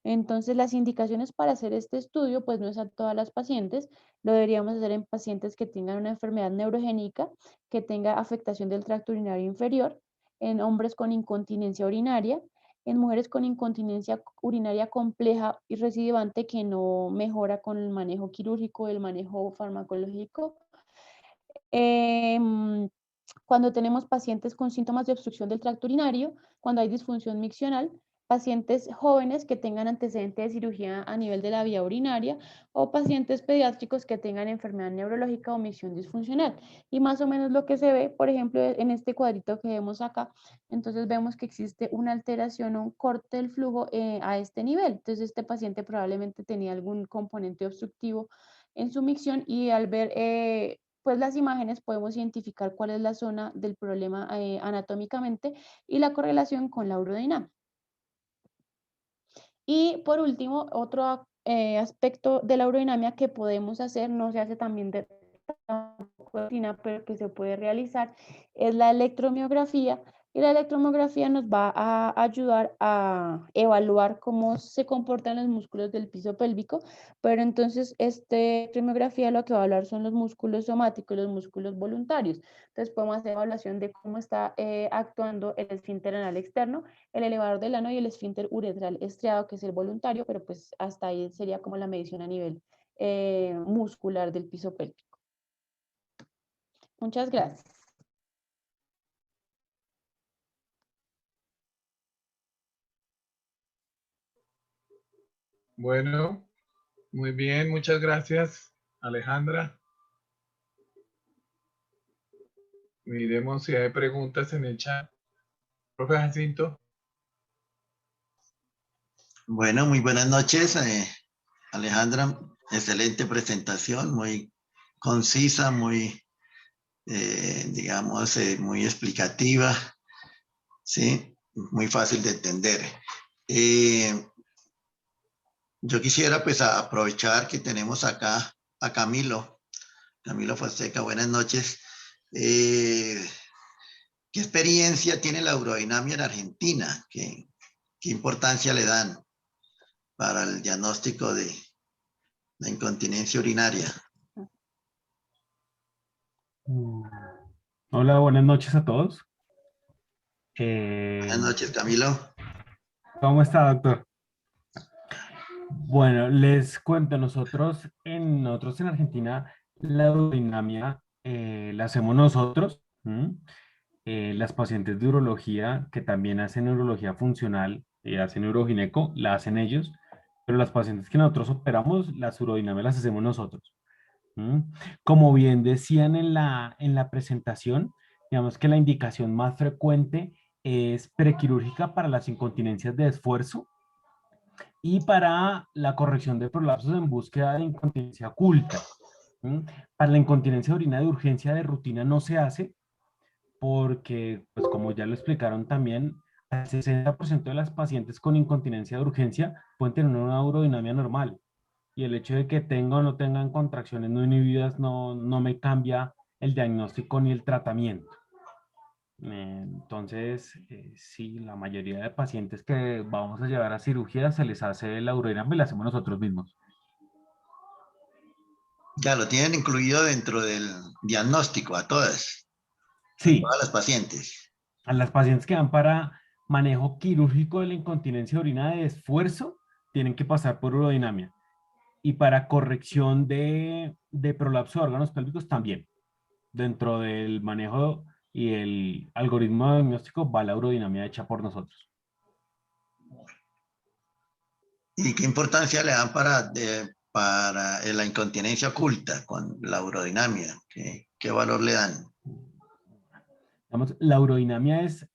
A: Entonces las indicaciones para hacer este estudio pues no es a todas las pacientes, lo deberíamos hacer en pacientes que tengan una enfermedad neurogénica, que tenga afectación del tracto urinario inferior, en hombres con incontinencia urinaria, en mujeres con incontinencia urinaria compleja y recidivante que no mejora con el manejo quirúrgico, el manejo farmacológico. Em, Cuando tenemos pacientes con síntomas de obstrucción del tracto urinario, cuando hay disfunción miccional, pacientes jóvenes que tengan antecedentes de cirugía a nivel de la vía urinaria, o pacientes pediátricos que tengan enfermedad neurológica o micción disfuncional. Y más o menos lo que se ve, por ejemplo, en este cuadrito que vemos acá, entonces vemos que existe una alteración o un corte del flujo a este nivel. Entonces este paciente probablemente tenía algún componente obstructivo en su micción, y al ver pues las imágenes podemos identificar cuál es la zona del problema anatómicamente y la correlación con la urodinamia. Y por último, otro aspecto de la urodinamia que podemos hacer, no se hace también rutina, pero que se puede realizar, es la electromiografía. Y la electromiografía nos va a ayudar a evaluar cómo se comportan los músculos del piso pélvico, pero entonces esta electromiografía lo que va a hablar son los músculos somáticos, los músculos voluntarios. Entonces podemos hacer evaluación de cómo está actuando el esfínter anal externo, el elevador del ano y el esfínter uretral estriado, que es el voluntario, pero pues hasta ahí sería como la medición a nivel muscular del piso pélvico. Muchas gracias.
B: Bueno, muy bien, muchas gracias, Alejandra. Miremos si hay preguntas en el chat. Profe Jacinto.
C: Bueno, muy buenas noches, Alejandra. Excelente presentación, muy concisa, muy, digamos, muy explicativa, ¿sí? Muy fácil de entender. Yo quisiera pues aprovechar que tenemos acá a Camilo Fonseca. Buenas noches. ¿Qué experiencia tiene la urodinamia en Argentina? ¿Qué importancia le dan para el diagnóstico de la incontinencia urinaria?
D: Hola, buenas noches a todos.
C: Buenas noches, Camilo.
D: ¿Cómo está, doctor? Bueno, les cuento, nosotros en Argentina la urodinamia la hacemos nosotros. Las pacientes de urología que también hacen urología funcional y hacen urogineco, la hacen ellos, pero las pacientes que nosotros operamos, las urodinamias las hacemos nosotros. ¿Mm? Como bien decían en la presentación, digamos que la indicación más frecuente es prequirúrgica para las incontinencias de esfuerzo y para la corrección de prolapsos en búsqueda de incontinencia oculta. ¿Mm? Para la incontinencia de orina de urgencia de rutina no se hace porque, pues como ya lo explicaron también, el 60% de las pacientes con incontinencia de urgencia pueden tener una urodinamia normal y el hecho de que tenga o no tengan contracciones no inhibidas no me cambia el diagnóstico ni el tratamiento. Entonces, sí, la mayoría de pacientes que vamos a llevar a cirugía se les hace la urodinamia y la hacemos nosotros mismos.
C: Ya lo tienen incluido dentro del diagnóstico a todas
D: Sí,
C: las pacientes.
D: a las pacientes que van para manejo quirúrgico de la incontinencia de orina de esfuerzo, tienen que pasar por urodinamia. Y para corrección de prolapso de órganos pélvicos también. Dentro del manejo y el algoritmo de diagnóstico va la urodinamia hecha por nosotros.
C: ¿Y qué importancia le dan para la incontinencia oculta con la urodinamia? ¿Qué valor le dan?
D: Digamos, la urodinamia es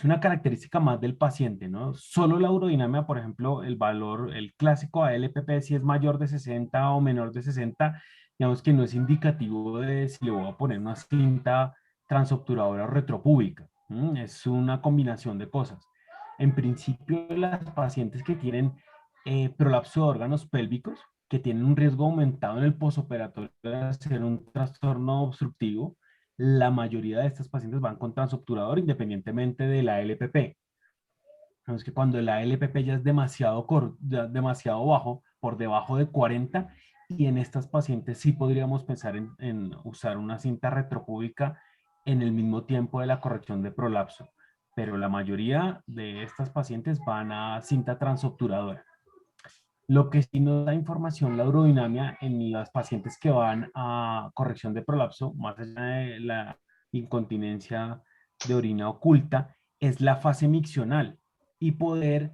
D: una característica más del paciente, ¿no? Solo la urodinamia, por ejemplo, el valor, el clásico ALPP, si es mayor de 60 o menor de 60, digamos que no es indicativo de si le voy a poner una cinta transobturadora o retropúbica. Es una combinación de cosas. En principio, las pacientes que tienen prolapso de órganos pélvicos, que tienen un riesgo aumentado en el posoperatorio de hacer un trastorno obstructivo, la mayoría de estas pacientes van con transobturador independientemente de la LPP. Es que cuando la LPP ya es demasiado bajo, por debajo de 40, y en estas pacientes sí podríamos pensar en usar una cinta retropúbica en el mismo tiempo de la corrección de prolapso. Pero la mayoría de estas pacientes van a cinta transobturadora. Lo que sí nos da información la urodinamia en las pacientes que van a corrección de prolapso, más allá de la incontinencia de orina oculta, es la fase miccional y poder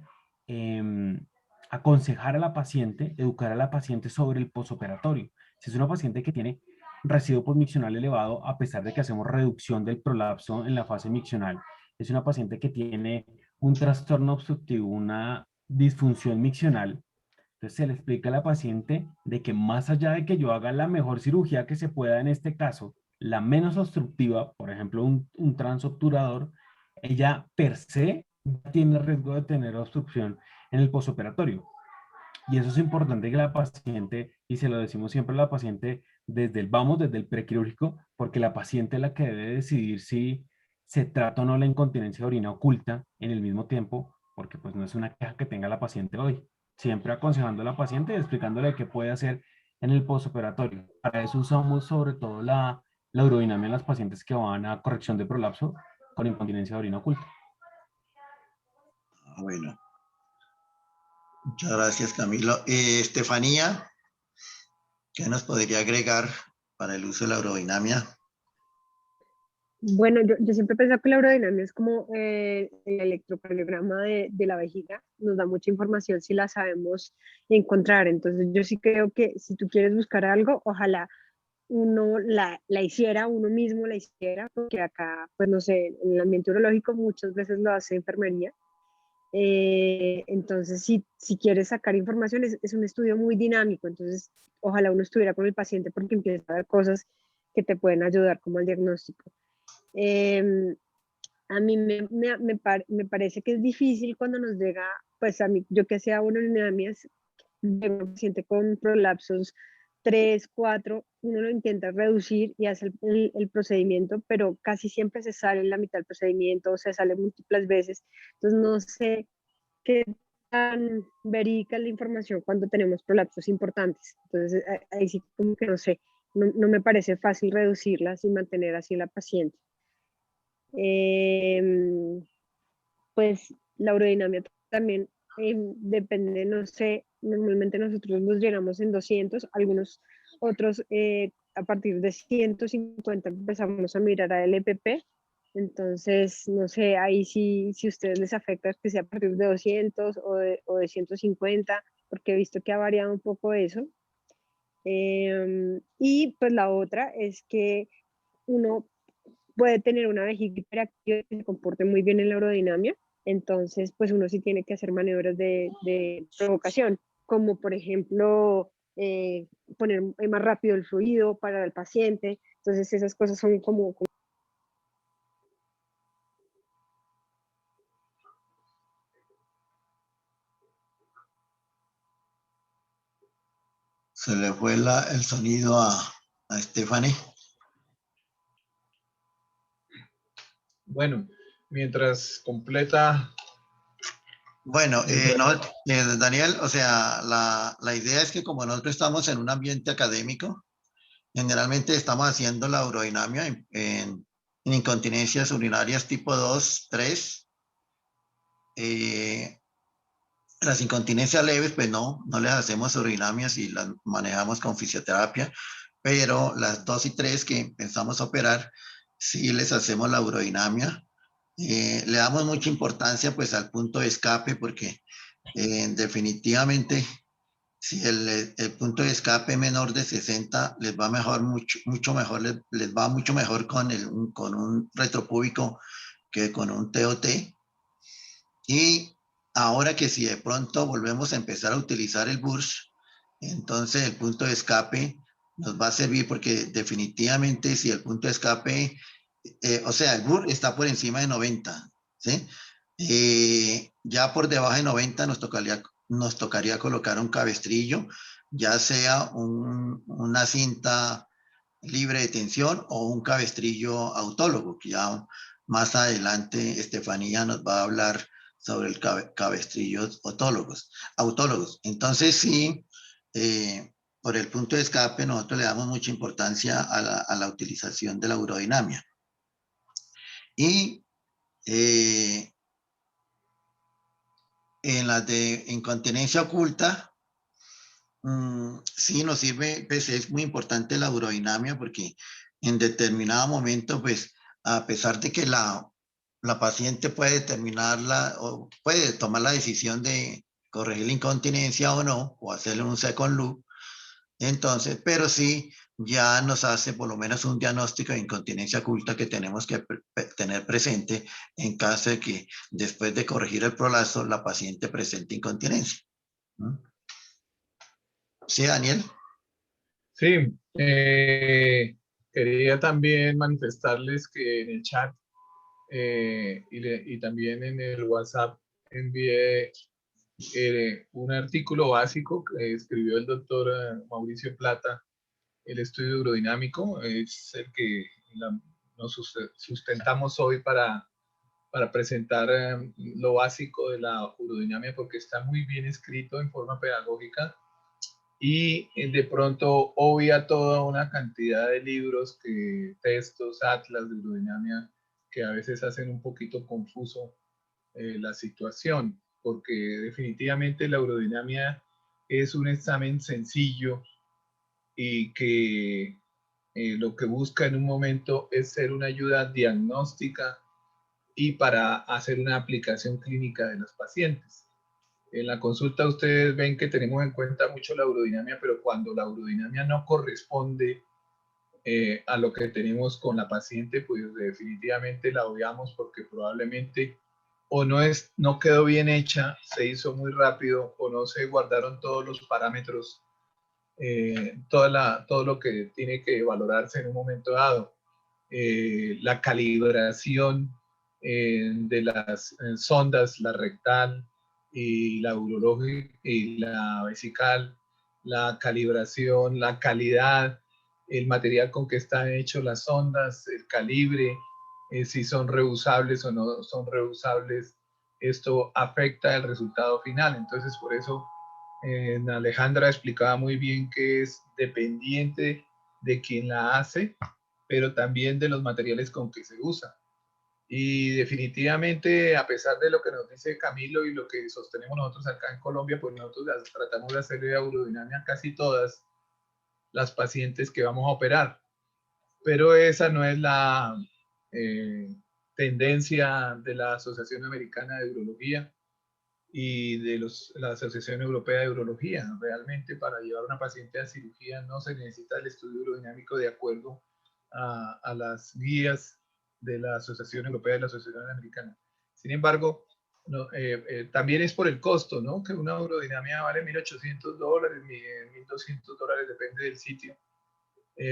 D: aconsejar a la paciente, educar a la paciente sobre el posoperatorio. Si es una paciente que tiene residuo postmiccional elevado, a pesar de que hacemos reducción del prolapso en la fase miccional, es una paciente que tiene un trastorno obstructivo, una disfunción miccional. Entonces se le explica a la paciente de que más allá de que yo haga la mejor cirugía que se pueda en este caso, la menos obstructiva, por ejemplo un transobturador, ella per se tiene riesgo de tener obstrucción en el postoperatorio. Y eso es importante que la paciente y se lo decimos siempre a la paciente desde el prequirúrgico, porque la paciente es la que debe decidir si se trata o no la incontinencia de orina oculta en el mismo tiempo, porque pues no es una queja que tenga la paciente hoy. Siempre aconsejando a la paciente y explicándole qué puede hacer en el postoperatorio. Para eso usamos sobre todo la urodinamia en las pacientes que van a corrección de prolapso con incontinencia de orina oculta.
C: Bueno, muchas gracias, Camilo. Estefanía, ¿qué nos podría agregar para el uso de la urodinamia?
E: Bueno, yo siempre he pensado que la urodinamia es como el electrocardiograma de la vejiga, nos da mucha información si la sabemos encontrar. Entonces, yo sí creo que si tú quieres buscar algo, ojalá uno la hiciera, uno mismo la hiciera, porque acá, pues no sé, en el ambiente urológico muchas veces lo hace enfermería. Entonces, si quieres sacar información, es un estudio muy dinámico, entonces ojalá uno estuviera con el paciente porque empieza a ver cosas que te pueden ayudar como el diagnóstico. Eh, a mí me parece que es difícil cuando nos llega, pues a mí, yo que sea una unidad de un paciente con prolapsos 3 4 uno lo intenta reducir y hace el procedimiento, pero casi siempre se sale en la mitad del procedimiento o se sale múltiples veces. Entonces no sé qué tan verídica es la información cuando tenemos prolapsos importantes. Entonces ahí sí como que no sé, no me parece fácil reducirlas y mantener así la paciente. Pues la urodinamia también depende, no sé, normalmente nosotros los llenamos en 200, algunos otros a partir de 150 empezamos a mirar a LPP, entonces no sé, ahí sí, si a ustedes les afecta que sea a partir de 200 o de 150, porque he visto que ha variado un poco eso. Y pues la otra es que uno puede tener una vejiga hiperactiva que se comporte muy bien en la aerodinamia, entonces pues uno sí tiene que hacer maniobras de provocación, como por ejemplo poner más rápido el fluido para el paciente, entonces esas cosas son como.
C: Se le fue el sonido a Stephanie.
B: Bueno, mientras completa.
C: Bueno, Daniel, o sea, la idea es que como nosotros estamos en un ambiente académico, generalmente estamos haciendo la urodinamia en incontinencias urinarias tipo 2, 3. Las incontinencias leves, pues no les hacemos urodinamias y las manejamos con fisioterapia, pero las 2 y 3 que empezamos a operar, sí les hacemos la urodinamia. Le damos mucha importancia pues al punto de escape porque definitivamente si el punto de escape menor de 60 les va mejor, mucho mejor, les va mucho mejor con un retropúbico que con un TOT. Y ahora que si de pronto volvemos a empezar a utilizar el burst, entonces el punto de escape nos va a servir porque definitivamente si el punto de escape, o sea, el burst está por encima de 90, ¿sí? Ya por debajo de 90 nos tocaría colocar un cabestrillo, ya sea una cinta libre de tensión o un cabestrillo autólogo, que ya más adelante Estefanía nos va a hablar sobre el cabestrillos autólogos. Entonces sí, por el punto de escape nosotros le damos mucha importancia a la utilización de la urodinamia. Y en las de incontinencia oculta, sí nos sirve, pues es muy importante la urodinamia porque en determinado momento, pues a pesar de que la paciente puede determinarla o puede tomar la decisión de corregir la incontinencia o no, o hacerle un second loop, entonces, pero sí ya nos hace por lo menos un diagnóstico de incontinencia oculta que tenemos que tener presente en caso de que después de corregir el prolapso la paciente presente incontinencia. Sí, Daniel.
B: Sí, quería también manifestarles que en el chat y también en el WhatsApp envié un artículo básico que escribió el doctor Mauricio Plata. El estudio urodinámico es el que nos sustentamos hoy para presentar lo básico de la urodinamia, porque está muy bien escrito en forma pedagógica y de pronto obvia toda una cantidad de libros, textos, atlas de urodinamia, que a veces hacen un poquito confuso la situación, porque definitivamente la urodinamia es un examen sencillo y que lo que busca en un momento es ser una ayuda diagnóstica y para hacer una aplicación clínica de los pacientes. En la consulta ustedes ven que tenemos en cuenta mucho la urodinamia, pero cuando la urodinamia no corresponde a lo que tenemos con la paciente, pues definitivamente la obviamos porque probablemente o no quedó bien hecha, se hizo muy rápido o no se guardaron todos los parámetros, todo lo que tiene que valorarse en un momento dado. La calibración de las sondas, la rectal y la urológica y la vesical, la calibración, la calidad, el material con que están hechos las sondas, el calibre, si son reusables o no son reusables, esto afecta el resultado final. Entonces, por eso Alejandra explicaba muy bien que es dependiente de quien la hace, pero también de los materiales con que se usa. Y definitivamente, a pesar de lo que nos dice Camilo y lo que sostenemos nosotros acá en Colombia, pues nosotros tratamos de hacerle urodinamia a casi todas las pacientes que vamos a operar. Pero esa no es la tendencia de la Asociación Americana de Urología y de la Asociación Europea de Urología. Realmente para llevar a una paciente a cirugía no se necesita el estudio urodinámico de acuerdo a las guías de la Asociación Europea y la Asociación Americana. Sin embargo, también es por el costo, ¿no? Que una urodinamia vale $1.800, $1.200, depende del sitio.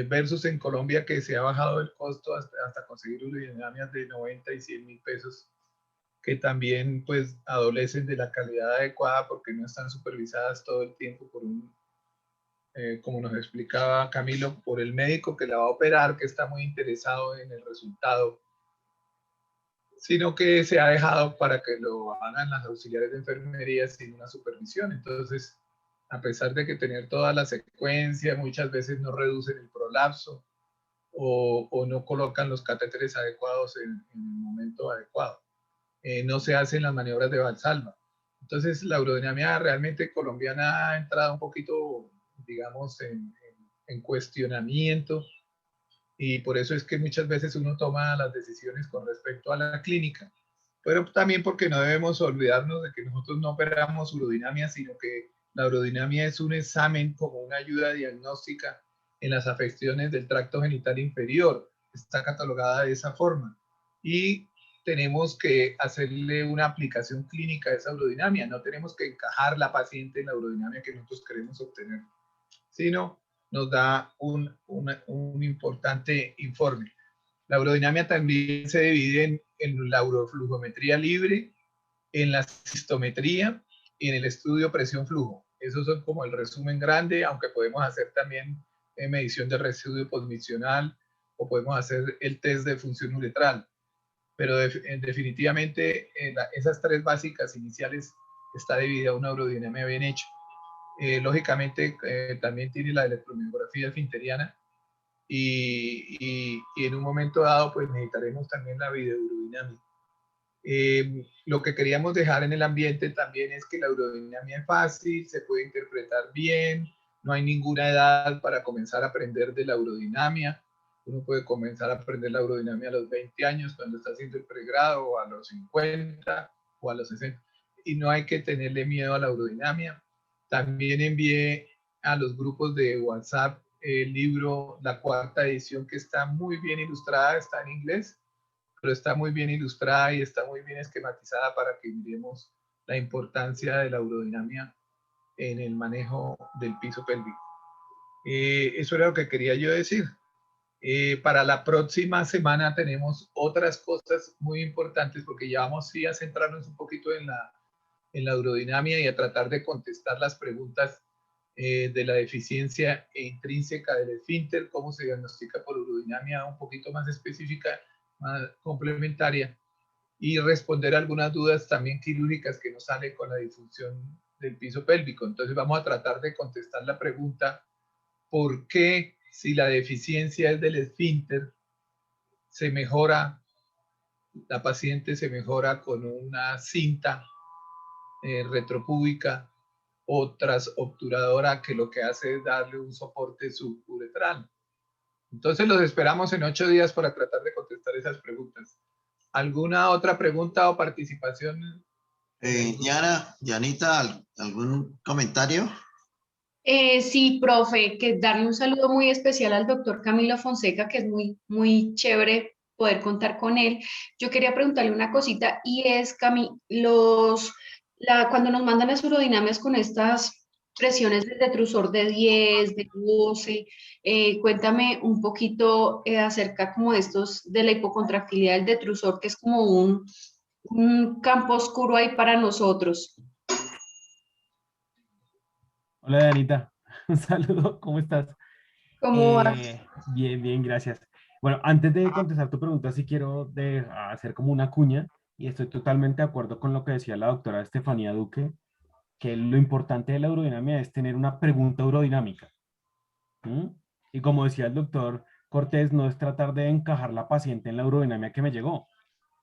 B: Versus en Colombia, que se ha bajado el costo hasta conseguir urodinamias de 90 y 100 mil pesos, que también pues adolecen de la calidad adecuada porque no están supervisadas todo el tiempo por como nos explicaba Camilo, por el médico que la va a operar, que está muy interesado en el resultado, sino que se ha dejado para que lo hagan las auxiliares de enfermería sin una supervisión. Entonces, a pesar de que tener toda la secuencia, muchas veces no reducen el prolapso o no colocan los catéteres adecuados en el momento adecuado. No se hacen las maniobras de Valsalva. Entonces, la urodinamia realmente colombiana ha entrado un poquito, digamos, en cuestionamiento, y por eso es que muchas veces uno toma las decisiones con respecto a la clínica. Pero también porque no debemos olvidarnos de que nosotros no operamos urodinamia, sino que la urodinamia es un examen como una ayuda diagnóstica en las afecciones del tracto genital inferior. Está catalogada de esa forma. Y tenemos que hacerle una aplicación clínica a esa urodinamia. No tenemos que encajar la paciente en la urodinamia que nosotros queremos obtener, sino nos da un importante informe. La urodinamia también se divide en la uroflujometría libre, en la cistometría y en el estudio presión-flujo. Esos son como el resumen grande, aunque podemos hacer también medición de residuo postmisional o podemos hacer el test de función uretral. Pero definitivamente esas tres básicas iniciales está dividida una urodinamia bien hecha. Lógicamente también tiene la electromiografía finteriana y en un momento dado pues necesitaremos también la videourodinamia. Lo que queríamos dejar en el ambiente también es que la urodinamia es fácil, se puede interpretar bien, no hay ninguna edad para comenzar a aprender de la urodinamia. Uno puede comenzar a aprender la urodinamia a los 20 años cuando está haciendo el pregrado, o a los 50 o a los 60. Y no hay que tenerle miedo a la urodinamia. También envié a los grupos de WhatsApp el libro, la 4ª edición, que está muy bien ilustrada, está en inglés, pero está muy bien ilustrada y está muy bien esquematizada para que miremos la importancia de la urodinamia en el manejo del piso pélvico. Eso era lo que quería yo decir. Para la próxima semana tenemos otras cosas muy importantes, porque ya vamos a centrarnos un poquito en la urodinamia y a tratar de contestar las preguntas de la deficiencia intrínseca del esfínter, cómo se diagnostica por urodinamia un poquito más específica, más complementaria, y responder algunas dudas también quirúrgicas que nos salen con la disfunción del piso pélvico. Entonces vamos a tratar de contestar la pregunta, ¿por qué si la deficiencia es del esfínter, se mejora, la paciente se mejora con una cinta retropúbica o transobturadora que lo que hace es darle un soporte suburetral? Entonces los esperamos en 8 días para tratar de contestar esas preguntas. ¿Alguna otra pregunta o participación?
C: Yanita, ¿algún comentario?
F: Sí, profe, que darle un saludo muy especial al doctor Camilo Fonseca, que es muy chévere poder contar con él. Yo quería preguntarle una cosita y es, Cami, cuando nos mandan las urodinamias con estas presiones de detrusor de 10, de 12, cuéntame un poquito acerca como de de la hipocontractilidad del detrusor, que es como un campo oscuro ahí para nosotros.
D: Hola, Danita. Un saludo, ¿cómo estás?
F: ¿Cómo vas?
D: Bien, bien, gracias. Bueno, antes de contestar tu pregunta, sí quiero hacer como una cuña y estoy totalmente de acuerdo con lo que decía la doctora Estefanía Duque, que lo importante de la urodinamia es tener una pregunta urodinámica. ¿Mm? Y como decía el doctor Cortés, no es tratar de encajar la paciente en la urodinamia que me llegó.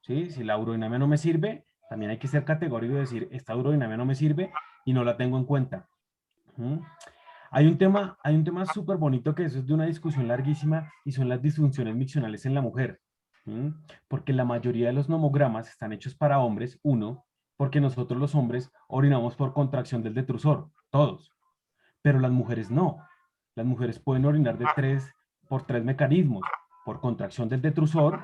D: ¿Sí? Si la urodinamia no me sirve, también hay que ser categórico y decir, esta urodinamia no me sirve y no la tengo en cuenta. ¿Mm? Hay un tema súper bonito que eso es de una discusión larguísima y son las disfunciones miccionales en la mujer. ¿Mm? Porque la mayoría de los nomogramas están hechos para hombres, uno, porque nosotros los hombres orinamos por contracción del detrusor, todos, pero las mujeres no. Las mujeres pueden orinar por tres mecanismos, por contracción del detrusor,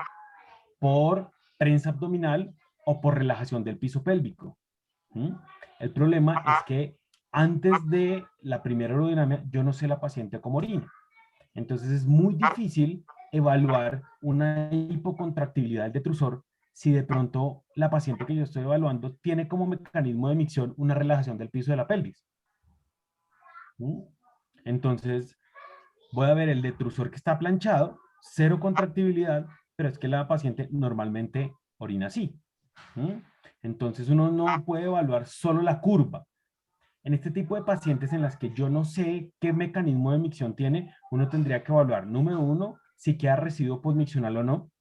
D: por prensa abdominal o por relajación del piso pélvico. ¿Mm? El problema es que antes de la primera aerodinámica, yo no sé la paciente cómo orina. Entonces es muy difícil evaluar una hipocontractibilidad del detrusor si de pronto la paciente que yo estoy evaluando tiene como mecanismo de micción una relajación del piso de la pelvis. ¿Mm? Entonces voy a ver el detrusor que está planchado, cero contractibilidad, pero es que la paciente normalmente orina así. ¿Mm? Entonces uno no puede evaluar solo la curva. En este tipo de pacientes en las que yo no sé qué mecanismo de micción tiene, uno tendría que evaluar, número uno, si queda residuo postmiccional o no,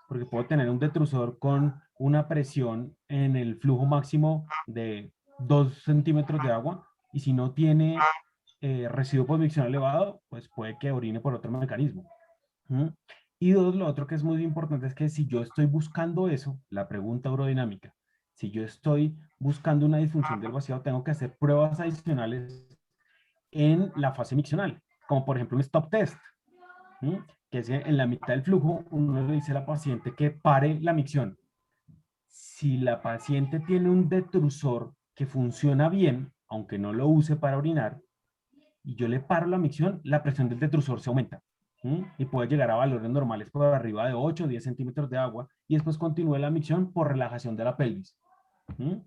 D: porque puedo tener un detrusor con una presión en el flujo máximo de 2 centímetros de agua, y si no tiene residuo postmiccional elevado, pues puede que orine por otro mecanismo. ¿Mm? Y dos, lo otro que es muy importante es que si yo estoy buscando eso, la pregunta urodinámica, si yo estoy buscando una disfunción del vaciado, tengo que hacer pruebas adicionales en la fase miccional, como por ejemplo un stop test, ¿sí? Que es en la mitad del flujo, uno le dice a la paciente que pare la micción. Si la paciente tiene un detrusor que funciona bien, aunque no lo use para orinar, y yo le paro la micción, la presión del detrusor se aumenta. Y puede llegar a valores normales por arriba de 8 o 10 centímetros de agua y después continúa la micción por relajación de la pelvis. Entonces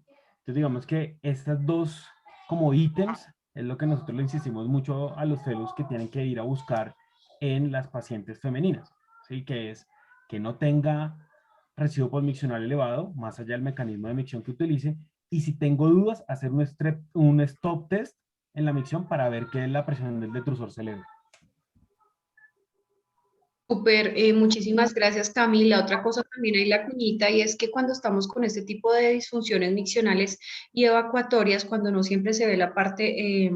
D: digamos que estas dos como ítems es lo que nosotros le insistimos mucho a los fellows que tienen que ir a buscar en las pacientes femeninas, ¿sí? Que es que no tenga residuo postmiccional elevado, más allá del mecanismo de micción que utilice, y si tengo dudas, hacer un stop test en la micción para ver que la presión del detrusor se eleve.
F: Súper, muchísimas gracias, Camila. Otra cosa también hay la cuñita y es que cuando estamos con este tipo de disfunciones miccionales y evacuatorias, cuando no siempre se ve la parte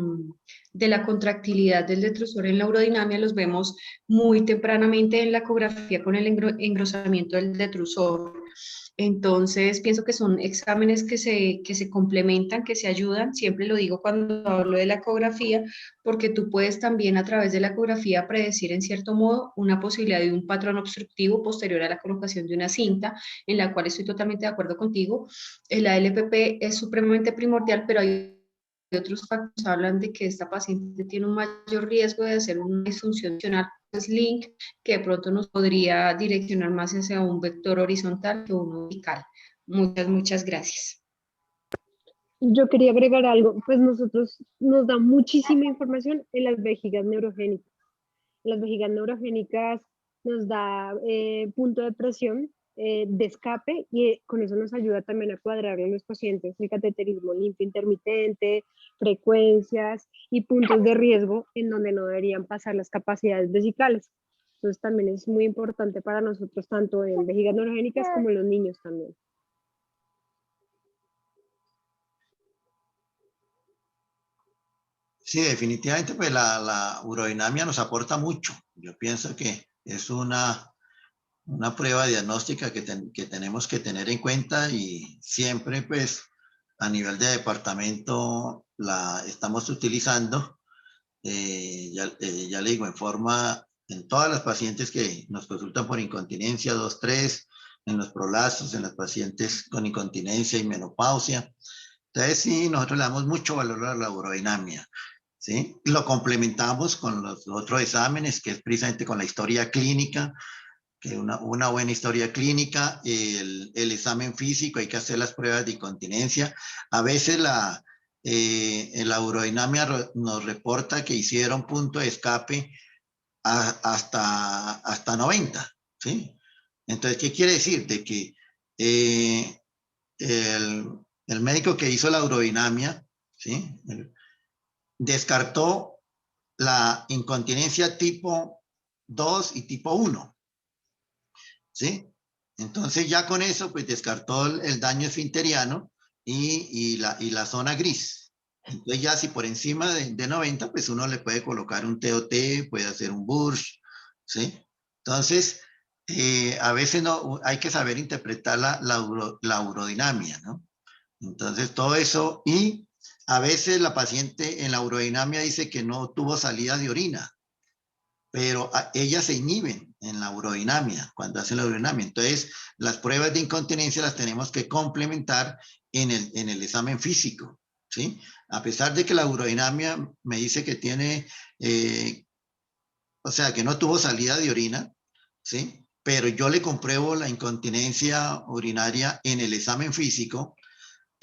F: de la contractilidad del detrusor en la urodinamia, los vemos muy tempranamente en la ecografía con el engrosamiento del detrusor. Entonces, pienso que son exámenes que se complementan, que se ayudan. Siempre lo digo cuando hablo de la ecografía, porque tú puedes también a través de la ecografía predecir en cierto modo una posibilidad de un patrón obstructivo posterior a la colocación de una cinta, en la cual estoy totalmente de acuerdo contigo. La LPP es supremamente primordial, pero hay otros factores que hablan de que esta paciente tiene un mayor riesgo de hacer una disfunción funcional link que de pronto nos podría direccionar más hacia un vector horizontal que uno vertical. Muchas gracias.
E: Yo quería agregar algo, pues nosotros nos da muchísima información en las vejigas neurogénicas. En las vejigas neurogénicas nos da punto de presión, de escape, y con eso nos ayuda también a cuadrar en los pacientes el cateterismo limpio intermitente, frecuencias y puntos de riesgo en donde no deberían pasar las capacidades vesicales. Entonces también es muy importante para nosotros, tanto en vejigas neurogénicas como en los niños también.
C: Sí, definitivamente, pues la urodinamia nos aporta mucho. Yo pienso que es una prueba diagnóstica que tenemos que tener en cuenta y siempre, pues, a nivel de departamento la estamos utilizando. Ya le digo, en todas las pacientes que nos consultan por incontinencia 2, 3, en los prolapsos, en las pacientes con incontinencia y menopausia. Entonces, sí, nosotros le damos mucho valor a la urodinamia. ¿Sí? Lo complementamos con los otros exámenes, que es precisamente con la historia clínica, que una buena historia clínica, el examen físico, hay que hacer las pruebas de incontinencia. A veces la urodinamia nos reporta que hicieron punto de escape hasta 90, ¿sí? Entonces, ¿qué quiere decir? De que el, el médico que hizo la urodinamia, ¿sí? Descartó la incontinencia tipo 2 y tipo 1, ¿sí? Entonces ya con eso, pues descartó el daño esfinteriano y la zona gris. Entonces ya si por encima de 90, pues uno le puede colocar un TOT, puede hacer un Bursch, ¿sí? Entonces, a veces no, hay que saber interpretar la urodinamia, ¿no? Entonces todo eso, y a veces la paciente en la urodinamia dice que no tuvo salida de orina, pero ellas se inhiben en la urodinamia, cuando hacen la urodinamia. Entonces, las pruebas de incontinencia las tenemos que complementar en el examen físico, ¿sí? A pesar de que la urodinamia me dice que tiene, o sea, que no tuvo salida de orina, ¿sí? Pero yo le compruebo la incontinencia urinaria en el examen físico.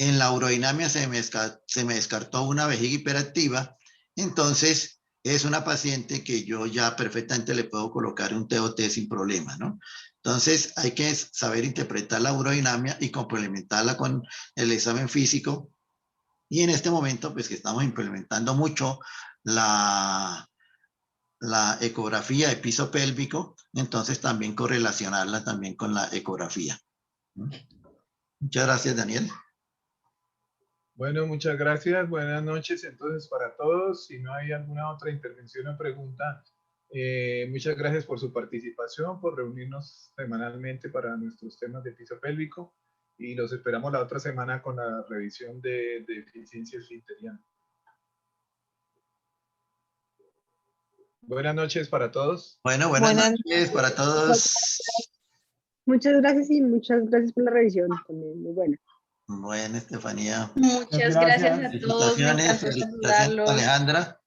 C: En la urodinamia se me descartó una vejiga hiperactiva, entonces es una paciente que yo ya perfectamente le puedo colocar un TOT sin problema, ¿no? Entonces hay que saber interpretar la urodinamia y complementarla con el examen físico. Y en este momento, pues que estamos implementando mucho la ecografía de piso pélvico, entonces también correlacionarla también con la ecografía. Muchas gracias, Daniel.
B: Bueno, muchas gracias. Buenas noches entonces para todos. Si no hay alguna otra intervención o pregunta, muchas gracias por su participación, por reunirnos semanalmente para nuestros temas de piso pélvico y los esperamos la otra semana con la revisión de eficiencia esfinteriana. Buenas noches para todos.
C: Bueno, buenas noches para todos.
E: Muchas gracias y muchas gracias por la revisión también, muy buena.
C: Bueno, Estefanía.
F: Muchas gracias a todos, me
C: Felicitaciones,
F: encantó
C: felicitaciones,
F: saludarlos.
C: Alejandra.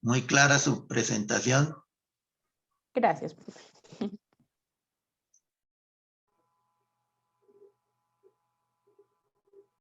C: Muy clara su presentación.
A: Gracias, profe.